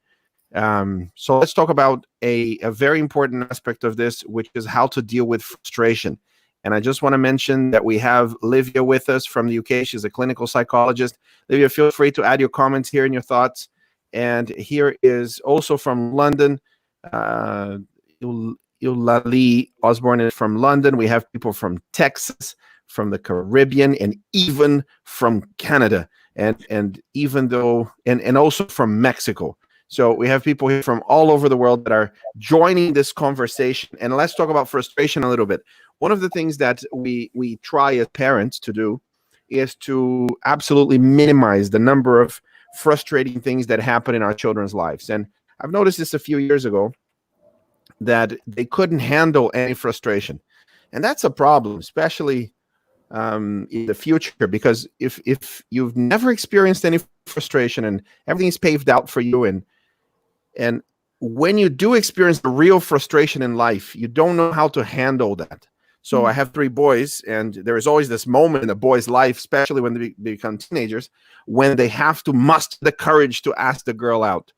A: So let's talk about a very important aspect of this, which is how to deal with frustration. And I just want to mention that we have Livia with us from the UK. She's a clinical psychologist. Livia, feel free to add your comments here and your thoughts. And here is also from London, Eulalie Osborne is from London. We have people from Texas, from the Caribbean, and even from Canada, and even though and also from Mexico. So we have people here from all over the world that are joining this conversation. And let's talk about frustration a little bit. One of the things that we try as parents to do is to absolutely minimize the number of frustrating things that happen in our children's lives. And I've noticed this a few years ago, that they couldn't handle any frustration. And that's a problem, especially in the future, because if you've never experienced any frustration and everything's paved out for you, and when you do experience the real frustration in life, you don't know how to handle that. So I have 3 boys, and there is always this moment in a boy's life, especially when they become teenagers, when they have to muster the courage to ask the girl out.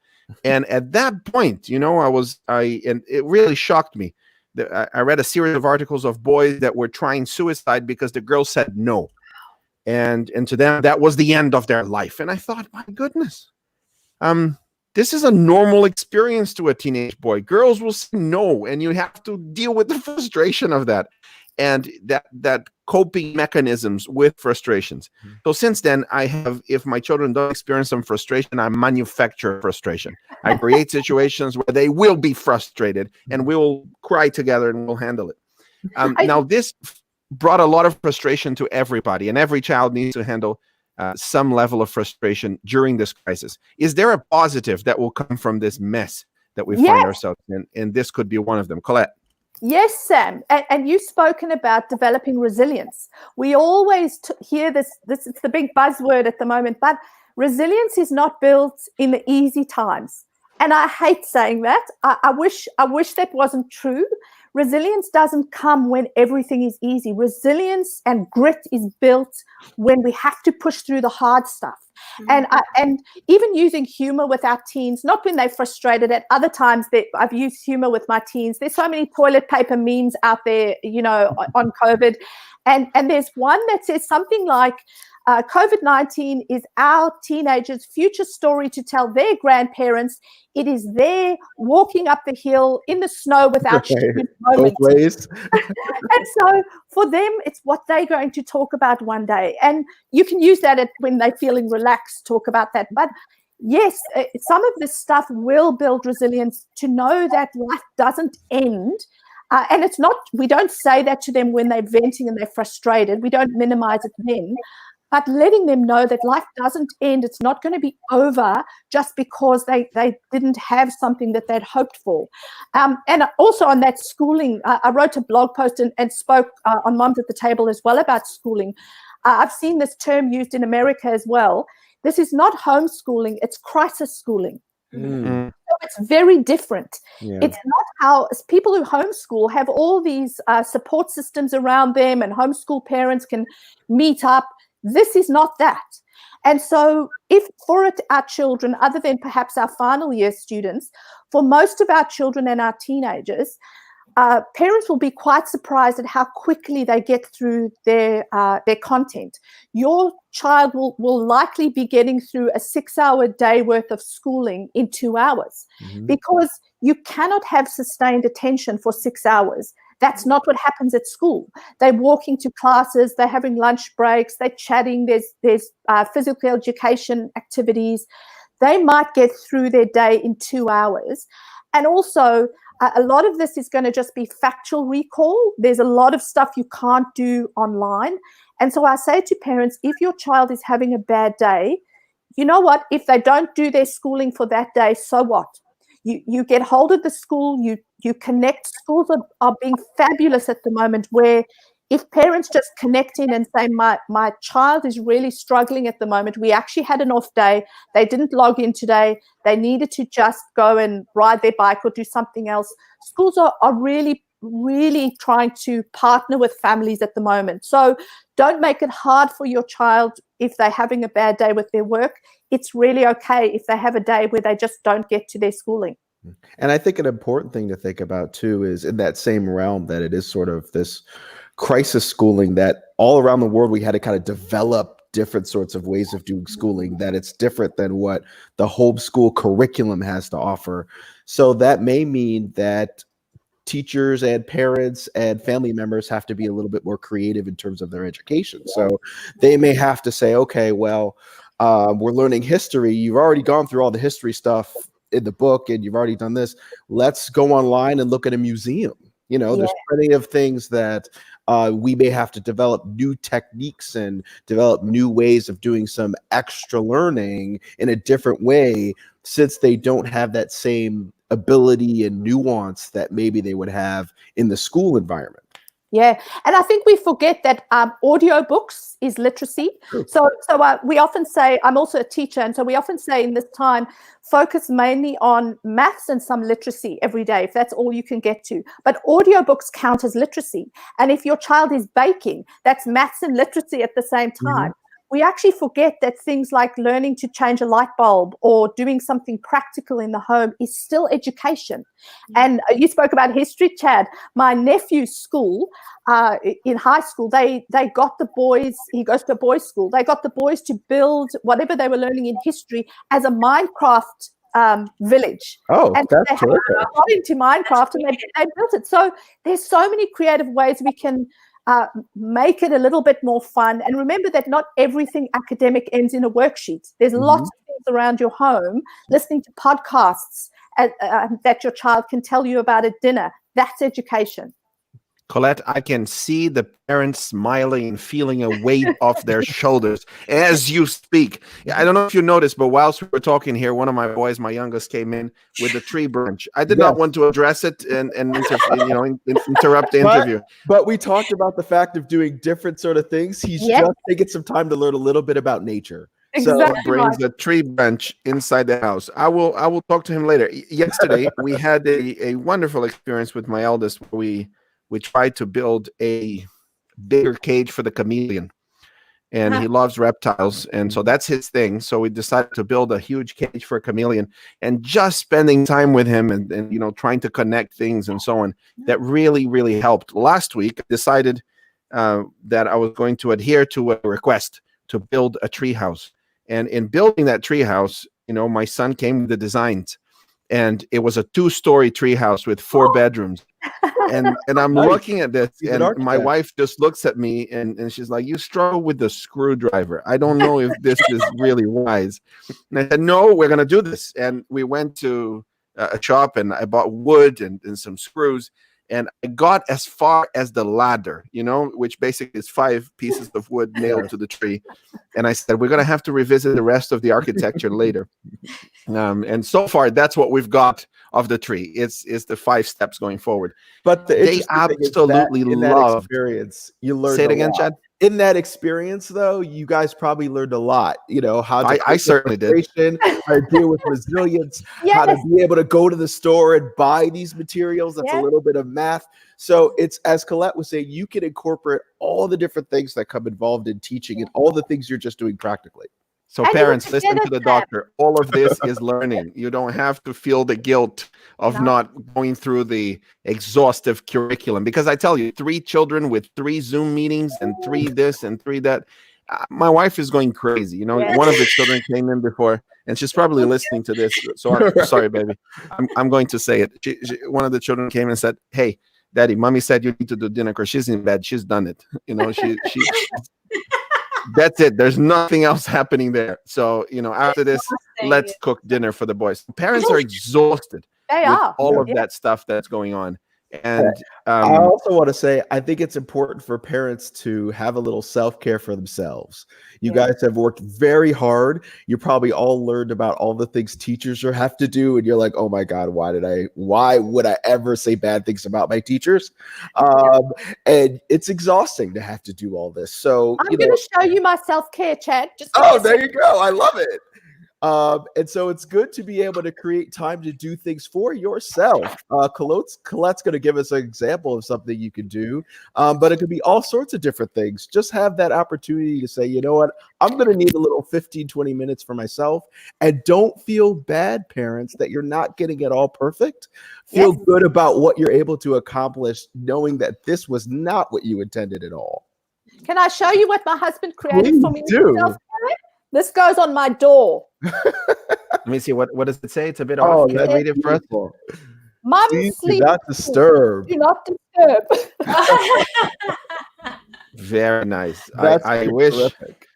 A: And at that point, and it really shocked me. I read a series of articles of boys that were trying suicide because the girl said no. And to them, that was the end of their life. And I thought, my goodness, this is a normal experience to a teenage boy. Girls will say no, and you have to deal with the frustration of that. And that coping mechanisms with frustrations. So since then, if my children don't experience some frustration, I manufacture frustration. I create situations where they will be frustrated, and we'll cry together and we'll handle it. Now, this brought a lot of frustration to everybody, and every child needs to handle some level of frustration during this crisis. Is there a positive that will come from this mess that we find ourselves in? And this could be one of them. Collett.
B: Yes, Sam. And you've spoken about developing resilience. We always hear this is the big buzzword at the moment, but resilience is not built in the easy times. And I hate saying that. I wish that wasn't true. Resilience doesn't come when everything is easy. Resilience and grit is built when we have to push through the hard stuff. And even using humor with our teens, not when they're frustrated. At other times, I've used humor with my teens. There's so many toilet paper memes out there, on COVID. And there's one that says something like, COVID-19 is our teenagers' future story to tell their grandparents. It is their walking up the hill in the snow without shoes moment.
C: Both ways.
B: And so for them, it's what they're going to talk about one day. And you can use that when they're feeling relaxed, talk about that. But yes, some of this stuff will build resilience to know that life doesn't end. And it's not, we don't say that to them when they're venting and they're frustrated. We don't minimize it then. But letting them know that life doesn't end. It's not going to be over just because they didn't have something that they'd hoped for. And also on that schooling, I wrote a blog post and spoke on Moms at the Table as well about schooling. I've seen this term used in America as well. This is not homeschooling, it's crisis schooling. So it's very different. Yeah. It's not how people who homeschool have all these support systems around them, and homeschool parents can meet up. This is not that. And so if for our children, other than perhaps our final year students, for most of our children and our teenagers, parents will be quite surprised at how quickly they get through their content. Your child will likely be getting through a 6-hour day worth of schooling in 2 hours, because you cannot have sustained attention for 6 hours. That's not what happens at school. They're walking to classes, they're having lunch breaks, they're chatting, there's physical education activities. They might get through their day in 2 hours. And also, a lot of this is going to just be factual recall. There's a lot of stuff you can't do online. And so I say to parents, if your child is having a bad day, you know what? If they don't do their schooling for that day, so what? You get hold of the school, you connect. Schools are being fabulous at the moment, where if parents just connect in and say, my child is really struggling at the moment. We actually had an off day. They didn't log in today. They needed to just go and ride their bike or do something else. Schools are really, really trying to partner with families at the moment. So don't make it hard for your child if they're having a bad day with their work. It's really okay if they have a day where they just don't get to their schooling.
C: And I think an important thing to think about too is in that same realm that it is sort of this crisis schooling that all around the world we had to kind of develop different sorts of ways of doing schooling, that it's different than what the homeschool curriculum has to offer. So that may mean that teachers and parents and family members have to be a little bit more creative in terms of their education. So they may have to say, okay, well, we're learning history. You've already gone through all the history stuff in the book and you've already done this. Let's go online and look at a museum. You know, there's plenty of things that we may have to develop new techniques and develop new ways of doing some extra learning in a different way, since they don't have that same ability and nuance that maybe they would have in the school environment.
B: Yeah, and I think we forget that audiobooks is literacy. So we often say, I'm also a teacher, and so we often say in this time, focus mainly on maths and some literacy every day, if that's all you can get to. But audiobooks count as literacy. And if your child is baking, that's maths and literacy at the same time. We actually forget that things like learning to change a light bulb or doing something practical in the home is still education. And you spoke about history, Chad. My nephew's school, in high school, they got the boys, he goes to a boys' school, they got the boys to build whatever they were learning in history as a Minecraft village.
C: Oh,
B: and
C: that's
B: they got into Minecraft and they built it. So there's so many creative ways we can make it a little bit more fun. And remember that not everything academic ends in a worksheet. There's lots of things around your home, listening to podcasts that your child can tell you about at dinner. That's education.
A: Collett, I can see the parents smiling and feeling a weight off their shoulders as you speak. I don't know if you noticed, but whilst we were talking here, one of my boys, my youngest, came in with a tree branch. I did not want to address it and interrupt the interview.
C: But we talked about the fact of doing different sort of things. He's just taking some time to learn a little bit about nature.
B: Exactly.
A: So brings a tree branch inside the house. I will talk to him later. Yesterday, we had a wonderful experience with my eldest where we tried to build a bigger cage for the chameleon, and he loves reptiles, and so that's his thing. So we decided to build a huge cage for a chameleon, and just spending time with him and trying to connect things and so on, that really, really helped. Last week, I decided that I was going to adhere to a request to build a tree house. And in building that tree house, my son came with the designs, and it was a 2-story tree house with 4 bedrooms. And I'm looking at this, and my wife just looks at me and she's like, "You struggle with the screwdriver. I don't know if this is really wise." And I said, "No, we're going to do this." And we went to a shop, and I bought wood and some screws. And I got as far as the ladder, which basically is 5 pieces of wood nailed to the tree. And I said, we're going to have to revisit the rest of the architecture later. And so far, that's what we've got of the tree. It's the 5 steps going forward.
C: But
A: they absolutely love
C: experience. You learned.
A: Say it again, Chad.
C: In that experience, though, you guys probably learned a lot. How to
A: I certainly did.
C: How to deal with resilience, how to be able to go to the store and buy these materials. That's a little bit of math. So it's, as Collett was saying, you can incorporate all the different things that come involved in teaching and all the things you're just doing practically.
A: So
B: And you were
A: parents, listen to
B: together,
A: the
B: Sam.
A: doctor. All of this is learning. You don't have to feel the guilt of
B: No.
A: not going through the exhaustive curriculum. Because I tell you, 3 children with 3 Zoom meetings and 3 this and 3 that. My wife is going crazy. You know,
B: Yes.
A: one of the children came in before, and she's probably listening to this. So I'm sorry, baby. I'm going to say it. One of the children came and said, "Hey, Daddy, Mommy said you need to do dinner because she's in bed. She's done it. You know, she that's it. There's nothing else happening there. So, you know, after this, let's cook dinner for the boys." Parents are exhausted
B: They
A: with
B: are.
A: all of that stuff that's going on. And
C: I also want to say, I think it's important for parents to have a little self-care for themselves. You guys have worked very hard. You probably all learned about all the things teachers have to do. And you're like, oh my God, why would I ever say bad things about my teachers? And it's exhausting to have to do all this. So
B: I'm going to show you my self-care, Chad.
C: There you go. I love it. And so it's good to be able to create time to do things for yourself. Colette's going to give us an example of something you can do, but it could be all sorts of different things. Just have that opportunity to say, you know what, I'm going to need a little 15, 20 minutes for myself. And don't feel bad, parents, that you're not getting it all perfect. Feel good about what you're able to accomplish, knowing that this was not what you intended at all.
B: Can I show you what my husband created
C: Please
B: for me?
C: do.
B: This goes on my door.
A: let me see, what does it say? It's a bit off. Can I read it for us?
B: Mom,
C: Please do
B: sleep.
C: not disturb.
B: Do not disturb.
A: Very nice.
C: That's
A: I wish
C: terrific.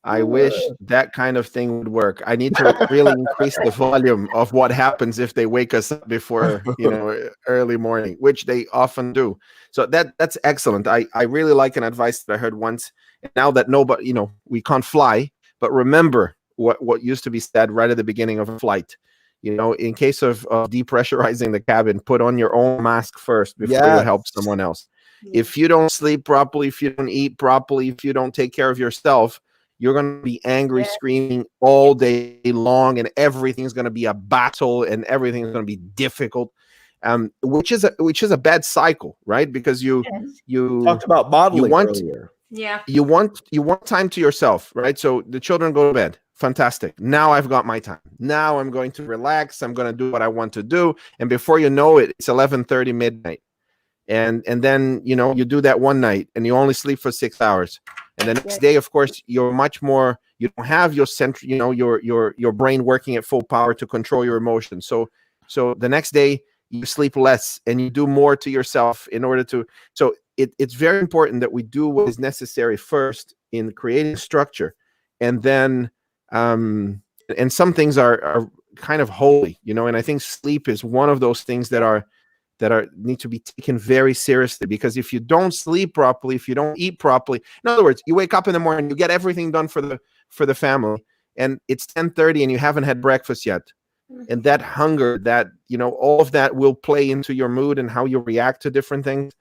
A: I wish that kind of thing would work. I need to really increase the volume of what happens if they wake us up before, you know, early morning, which they often do. So that's excellent. I really like an advice that I heard once. Now that nobody, you know, we can't fly, but remember what used to be said right at the beginning of a flight. You know, in case of depressurizing the cabin, put on your own mask first before you help someone else. If you don't sleep properly, if you don't eat properly, if you don't take care of yourself, you're going to be angry, screaming all day long, and everything's going to be a battle, and everything's going to be difficult, which is a bad cycle, right? Because you
C: talked about modeling earlier.
D: Yeah.
A: You want time to yourself, right? So the children go to bed. Fantastic. Now I've got my time. Now I'm going to relax. I'm going to do what I want to do. And before you know it, it's 11:30 midnight. And then, you know, you do that one night and you only sleep for 6 hours. And the next day, of course, you're much more, you don't have your central, you know, your brain working at full power to control your emotions. So the next day you sleep less and you do more to yourself in order to, so it's very important that we do what is necessary first in creating structure. And then, and some things are kind of holy, you know, and I think sleep is one of those things that need to be taken very seriously, because if you don't sleep properly, if you don't eat properly, in other words, you wake up in the morning, you get everything done for the family, and it's 10:30 and you haven't had breakfast yet. And that hunger, that, you know, all of that will play into your mood and how you react to different things.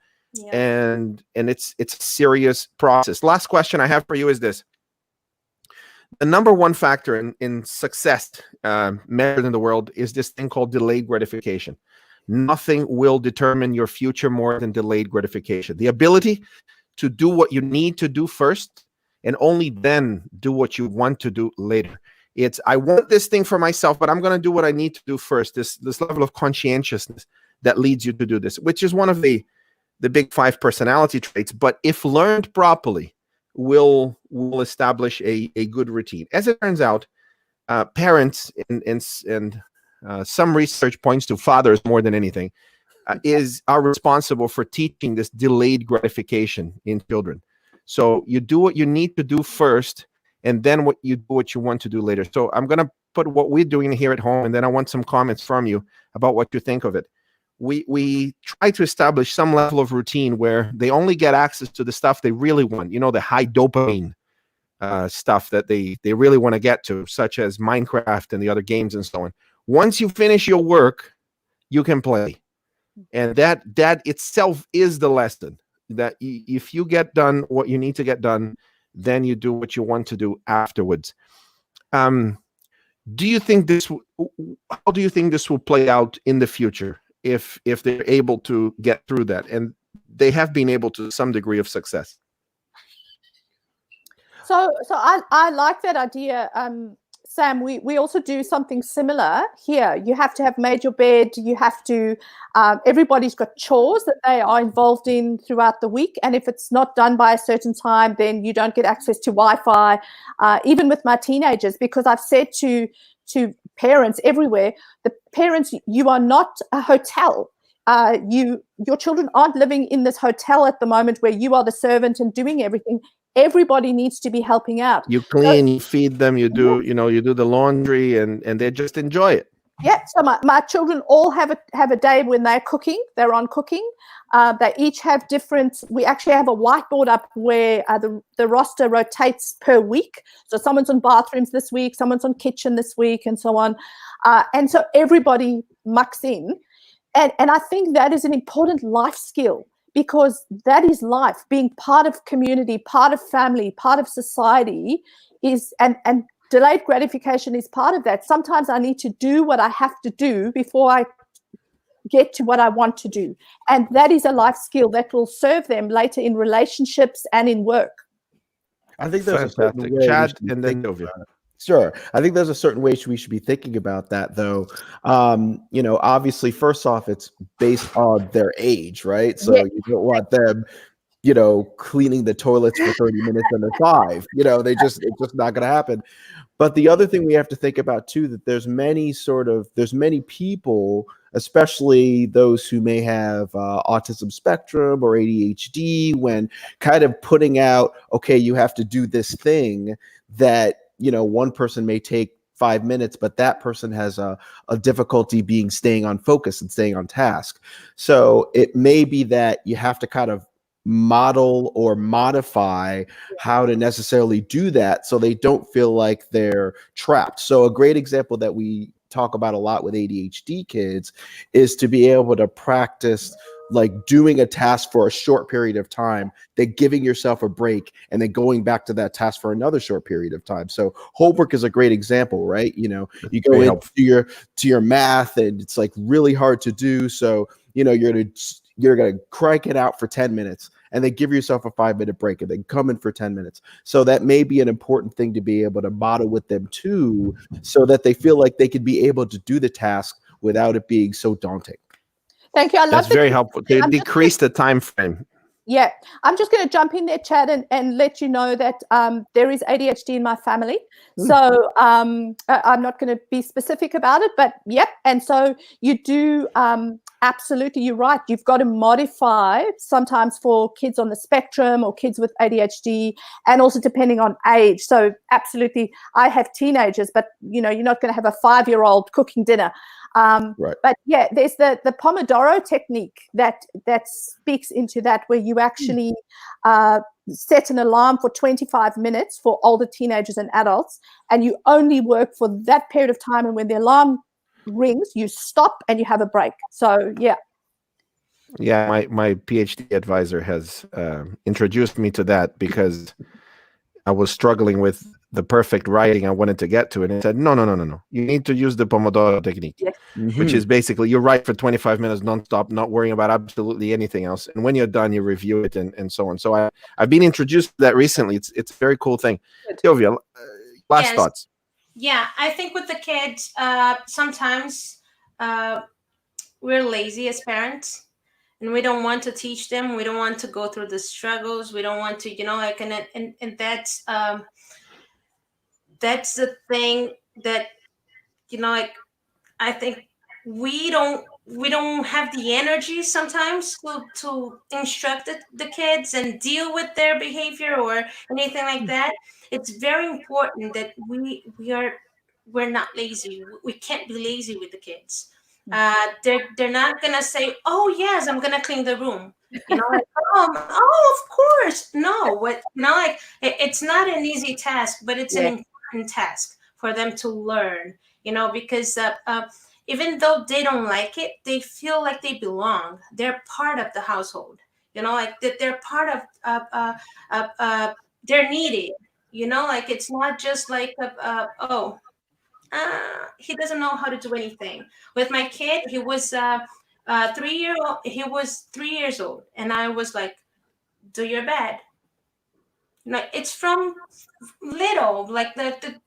A: And it's a serious process. Last question I have for you is this. The number one factor in success measured in the world is this thing called delayed gratification. Nothing will determine your future more than delayed gratification. The ability to do what you need to do first and only then do what you want to do later. It's, I want this thing for myself, but I'm going to do what I need to do first. This level of conscientiousness that leads you to do this, which is one of the big 5 personality traits, but if learned properly, will establish a good routine. As it turns out, parents and some research points to fathers more than anything are responsible for teaching this delayed gratification in children. So you do what you need to do first, and then what you want to do later. So I'm going to put what we're doing here at home, and then I want some comments from you about what you think of it. We try to establish some level of routine where they only get access to the stuff they really want, you know, the high dopamine stuff that they really want to get to, such as Minecraft and the other games and so on. Once you finish your work, you can play. And that itself is the lesson, that if you get done what you need to get done, then you do what you want to do afterwards. How do you think this will play out in the future if they're able to get through that? And they have been able to some degree of success.
B: So I like that idea. Sam, we also do something similar here. You have to have made your bed. You have to, everybody's got chores that they are involved in throughout the week. And if it's not done by a certain time, then you don't get access to Wi-Fi. Even with my teenagers, because I've said to parents everywhere, the parents, you are not a hotel. Your children aren't living in this hotel at the moment where you are the servant and doing everything. Everybody needs to be helping out.
A: You clean, you feed them, you do, you do the laundry, and they just enjoy it.
B: Yeah. So my children all have a day when they're cooking. They're on cooking. They each have different. We actually have a whiteboard up where the roster rotates per week. So someone's on bathrooms this week, someone's on kitchen this week, and so on. And so everybody mucks in. And I think that is an important life skill, because that is life. Being part of community, part of family, part of society is, and delayed gratification is part of that. Sometimes I need to do what I have to do before I get to what I want to do. And that is a life skill that will serve them later in relationships and in work.
C: I think there's a certain
A: Fantastic.
C: way
A: Chad,
C: we should
A: and then
C: think
A: Silvia.
C: about it. Sure. I think there's a certain way we should be thinking about that, though. Obviously, first off, it's based on their age, right? So you don't want them, cleaning the toilets for 30 minutes and they're 5. It's just not going to happen. But the other thing we have to think about too, that there's many people, especially those who may have autism spectrum or ADHD, when kind of putting out, okay, you have to do this thing that, one person may take 5 minutes, but that person has a difficulty staying on focus and staying on task. So it may be that you have to kind of model or modify how to necessarily do that so they don't feel like they're trapped. So a great example that we talk about a lot with ADHD kids is to be able to practice like doing a task for a short period of time, then giving yourself a break and then going back to that task for another short period of time. So homework is a great example, right? You go into your math and it's like really hard to do. So, you're going to crank it out for 10 minutes and then give yourself a 5-minute break and then come in for 10 minutes. So that may be an important thing to be able to model with them too, so that they feel like they can be able to do the task without it being so daunting.
B: Thank you. I love
A: That's very helpful. They decrease the time frame.
B: Yeah, I'm just going to jump in there, Chad, and let you know that there is ADHD in my family. So I'm not going to be specific about it, but yep. And so you do, absolutely, you're right. You've got to modify sometimes for kids on the spectrum or kids with ADHD, and also depending on age. So absolutely, I have teenagers, but you're not going to have a 5-year-old cooking dinner.
C: Right.
B: But yeah, there's the Pomodoro technique that speaks into that, where you actually set an alarm for 25 minutes for older teenagers and adults, and you only work for that period of time. And when the alarm rings, you stop and you have a break. So yeah.
A: Yeah, my PhD advisor has introduced me to that because I was struggling with the perfect writing I wanted to get to, and he said, no. You need to use the Pomodoro technique,
B: Yes.
A: which is basically you write for 25 minutes nonstop, not worrying about absolutely anything else. And when you're done, you review it and so on. So I've been introduced to that recently. It's a very cool thing.
B: Good.
A: Silvia, last thoughts.
D: Yeah, I think with the kids, sometimes we're lazy as parents, and we don't want to teach them. We don't want to go through the struggles. We don't want to, and that's the thing that, I think we don't have the energy sometimes to instruct the kids and deal with their behavior or anything like that. It's very important that we're not lazy. We can't be lazy with the kids. They're not gonna say, "Oh yes, I'm gonna clean the room." Oh, of course. No, it's not an easy task, but it's an important task for them to learn. Because even though they don't like it, they feel like they belong. They're part of the household. That they're part of. They're needed. It's not just like he doesn't know how to do anything. With my kid, he was 3 years old, and I was like, do your bed. It's from little. Like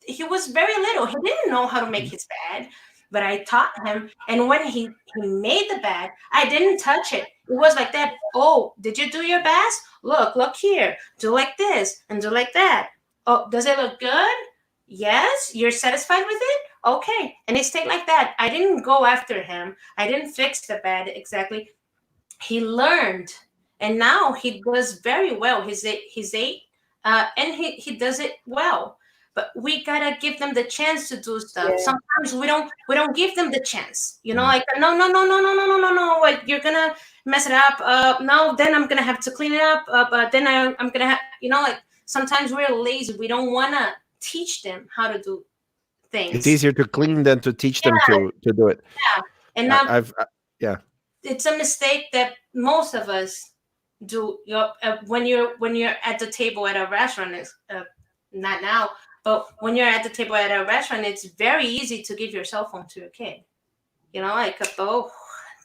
D: he was very little. He didn't know how to make his bed, but I taught him. And when he made the bed, I didn't touch it. It was like that. Oh, did you do your best? Look here. Do like this and do like that. Oh, does it look good? Yes. You're satisfied with it? Okay. And it stayed like that. I didn't go after him. I didn't fix the bed exactly. He learned, and now he does very well. He's eight, and he does it well. But we gotta give them the chance to do stuff.
B: Yeah.
D: Sometimes we don't give them the chance. Like no, like you're gonna mess it up. No, then I'm gonna have to clean it up. But then I'm gonna have like sometimes we're lazy. We don't wanna teach them how to do things.
A: It's easier to clean than to teach them to do it.
D: Yeah, and
A: I've yeah.
D: It's a mistake that most of us do. When you're at the table at a restaurant, not now, but when you're at the table at a restaurant, it's very easy to give your cell phone to your kid. Like, oh,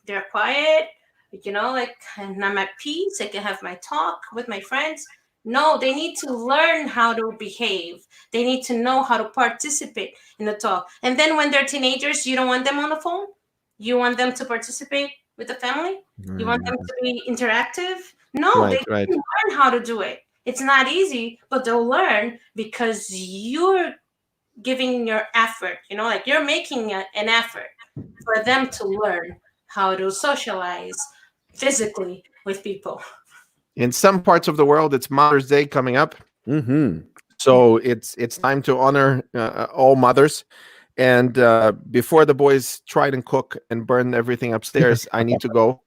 D: they're quiet, like, and I'm at peace. I can have my talk with my friends. No, they need to learn how to behave. They need to know how to participate in the talk. And then when they're teenagers, you don't want them on the phone. You want them to participate with the family. You want them to be interactive. No, they can learn how to do it. It's not easy, but they'll learn because you're giving your effort. Like you're making an effort for them to learn how to socialize physically with people.
A: In some parts of the world, it's Mother's Day coming up.
C: Mm-hmm.
A: So it's time to honor all mothers. And before the boys try and cook and burn everything upstairs, I need to go.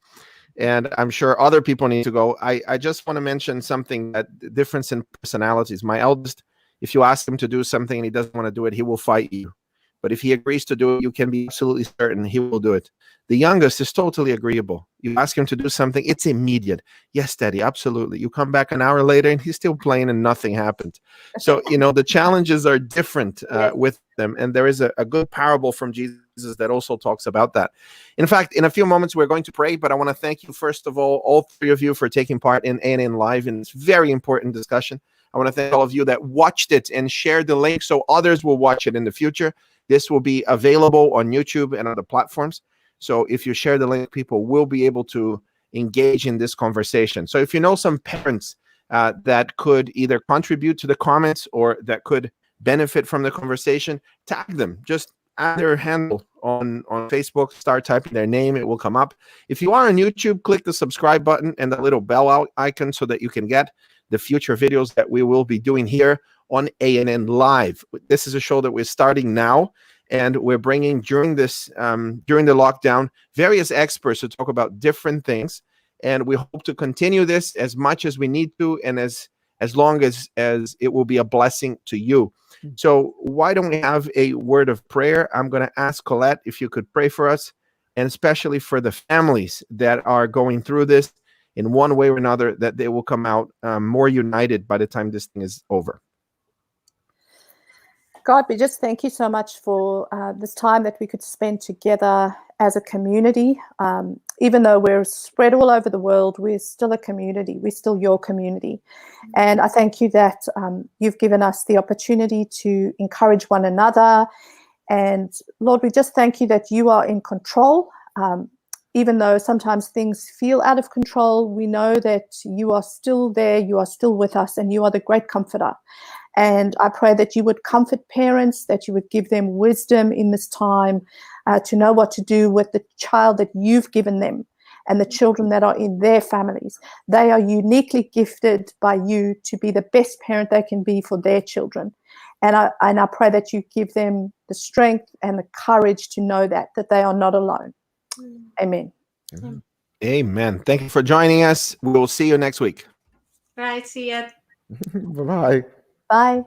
A: And I'm sure other people need to go. I just want to mention something, that the difference in personalities. My eldest, if you ask him to do something and he doesn't want to do it, he will fight you. But if he agrees to do it, you can be absolutely certain he will do it. The youngest is totally agreeable. You ask him to do something, it's immediate. Yes, Daddy, absolutely. You come back an hour later and he's still playing and nothing happened. So, the challenges are different with them. And there is a good parable from Jesus that also talks about that. In fact, in a few moments, we're going to pray, but I want to thank you, first of all three of you, for taking part in ANNLive in this very important discussion. I want to thank all of you that watched it and shared the link so others will watch it in the future. This will be available on YouTube and other platforms. So if you share the link, people will be able to engage in this conversation. So if you know some parents that could either contribute to the comments or that could benefit from the conversation, tag them. Just add their handle on Facebook, start typing their name, it will come up. If you are on YouTube, click the subscribe button and the little bell icon so that you can get the future videos that we will be doing here on ANNLive. This is a show that we're starting now, and we're bringing during the lockdown various experts to talk about different things, and we hope to continue this as much as we need to, and as long as it will be a blessing to you. So why don't we have a word of prayer? I'm going to ask Collett if you could pray for us, and especially for the families that are going through this in one way or another, that they will come out more united by the time this thing is over.
B: God, we just thank you so much for this time that we could spend together as a community. Even though we're spread all over the world, we're still a community. We're still your community. And I thank you that you've given us the opportunity to encourage one another. And Lord, we just thank you that you are in control. Even though sometimes things feel out of control, we know that you are still there, you are still with us, and you are the great comforter. And I pray that you would comfort parents, that you would give them wisdom in this time to know what to do with the child that you've given them and the children that are in their families. They are uniquely gifted by you to be the best parent they can be for their children. And I pray that you give them the strength and the courage to know that they are not alone. Amen.
A: Amen. Thank you for joining us. We will see you next week.
D: Right. See ya.
C: Bye-bye.
B: Bye.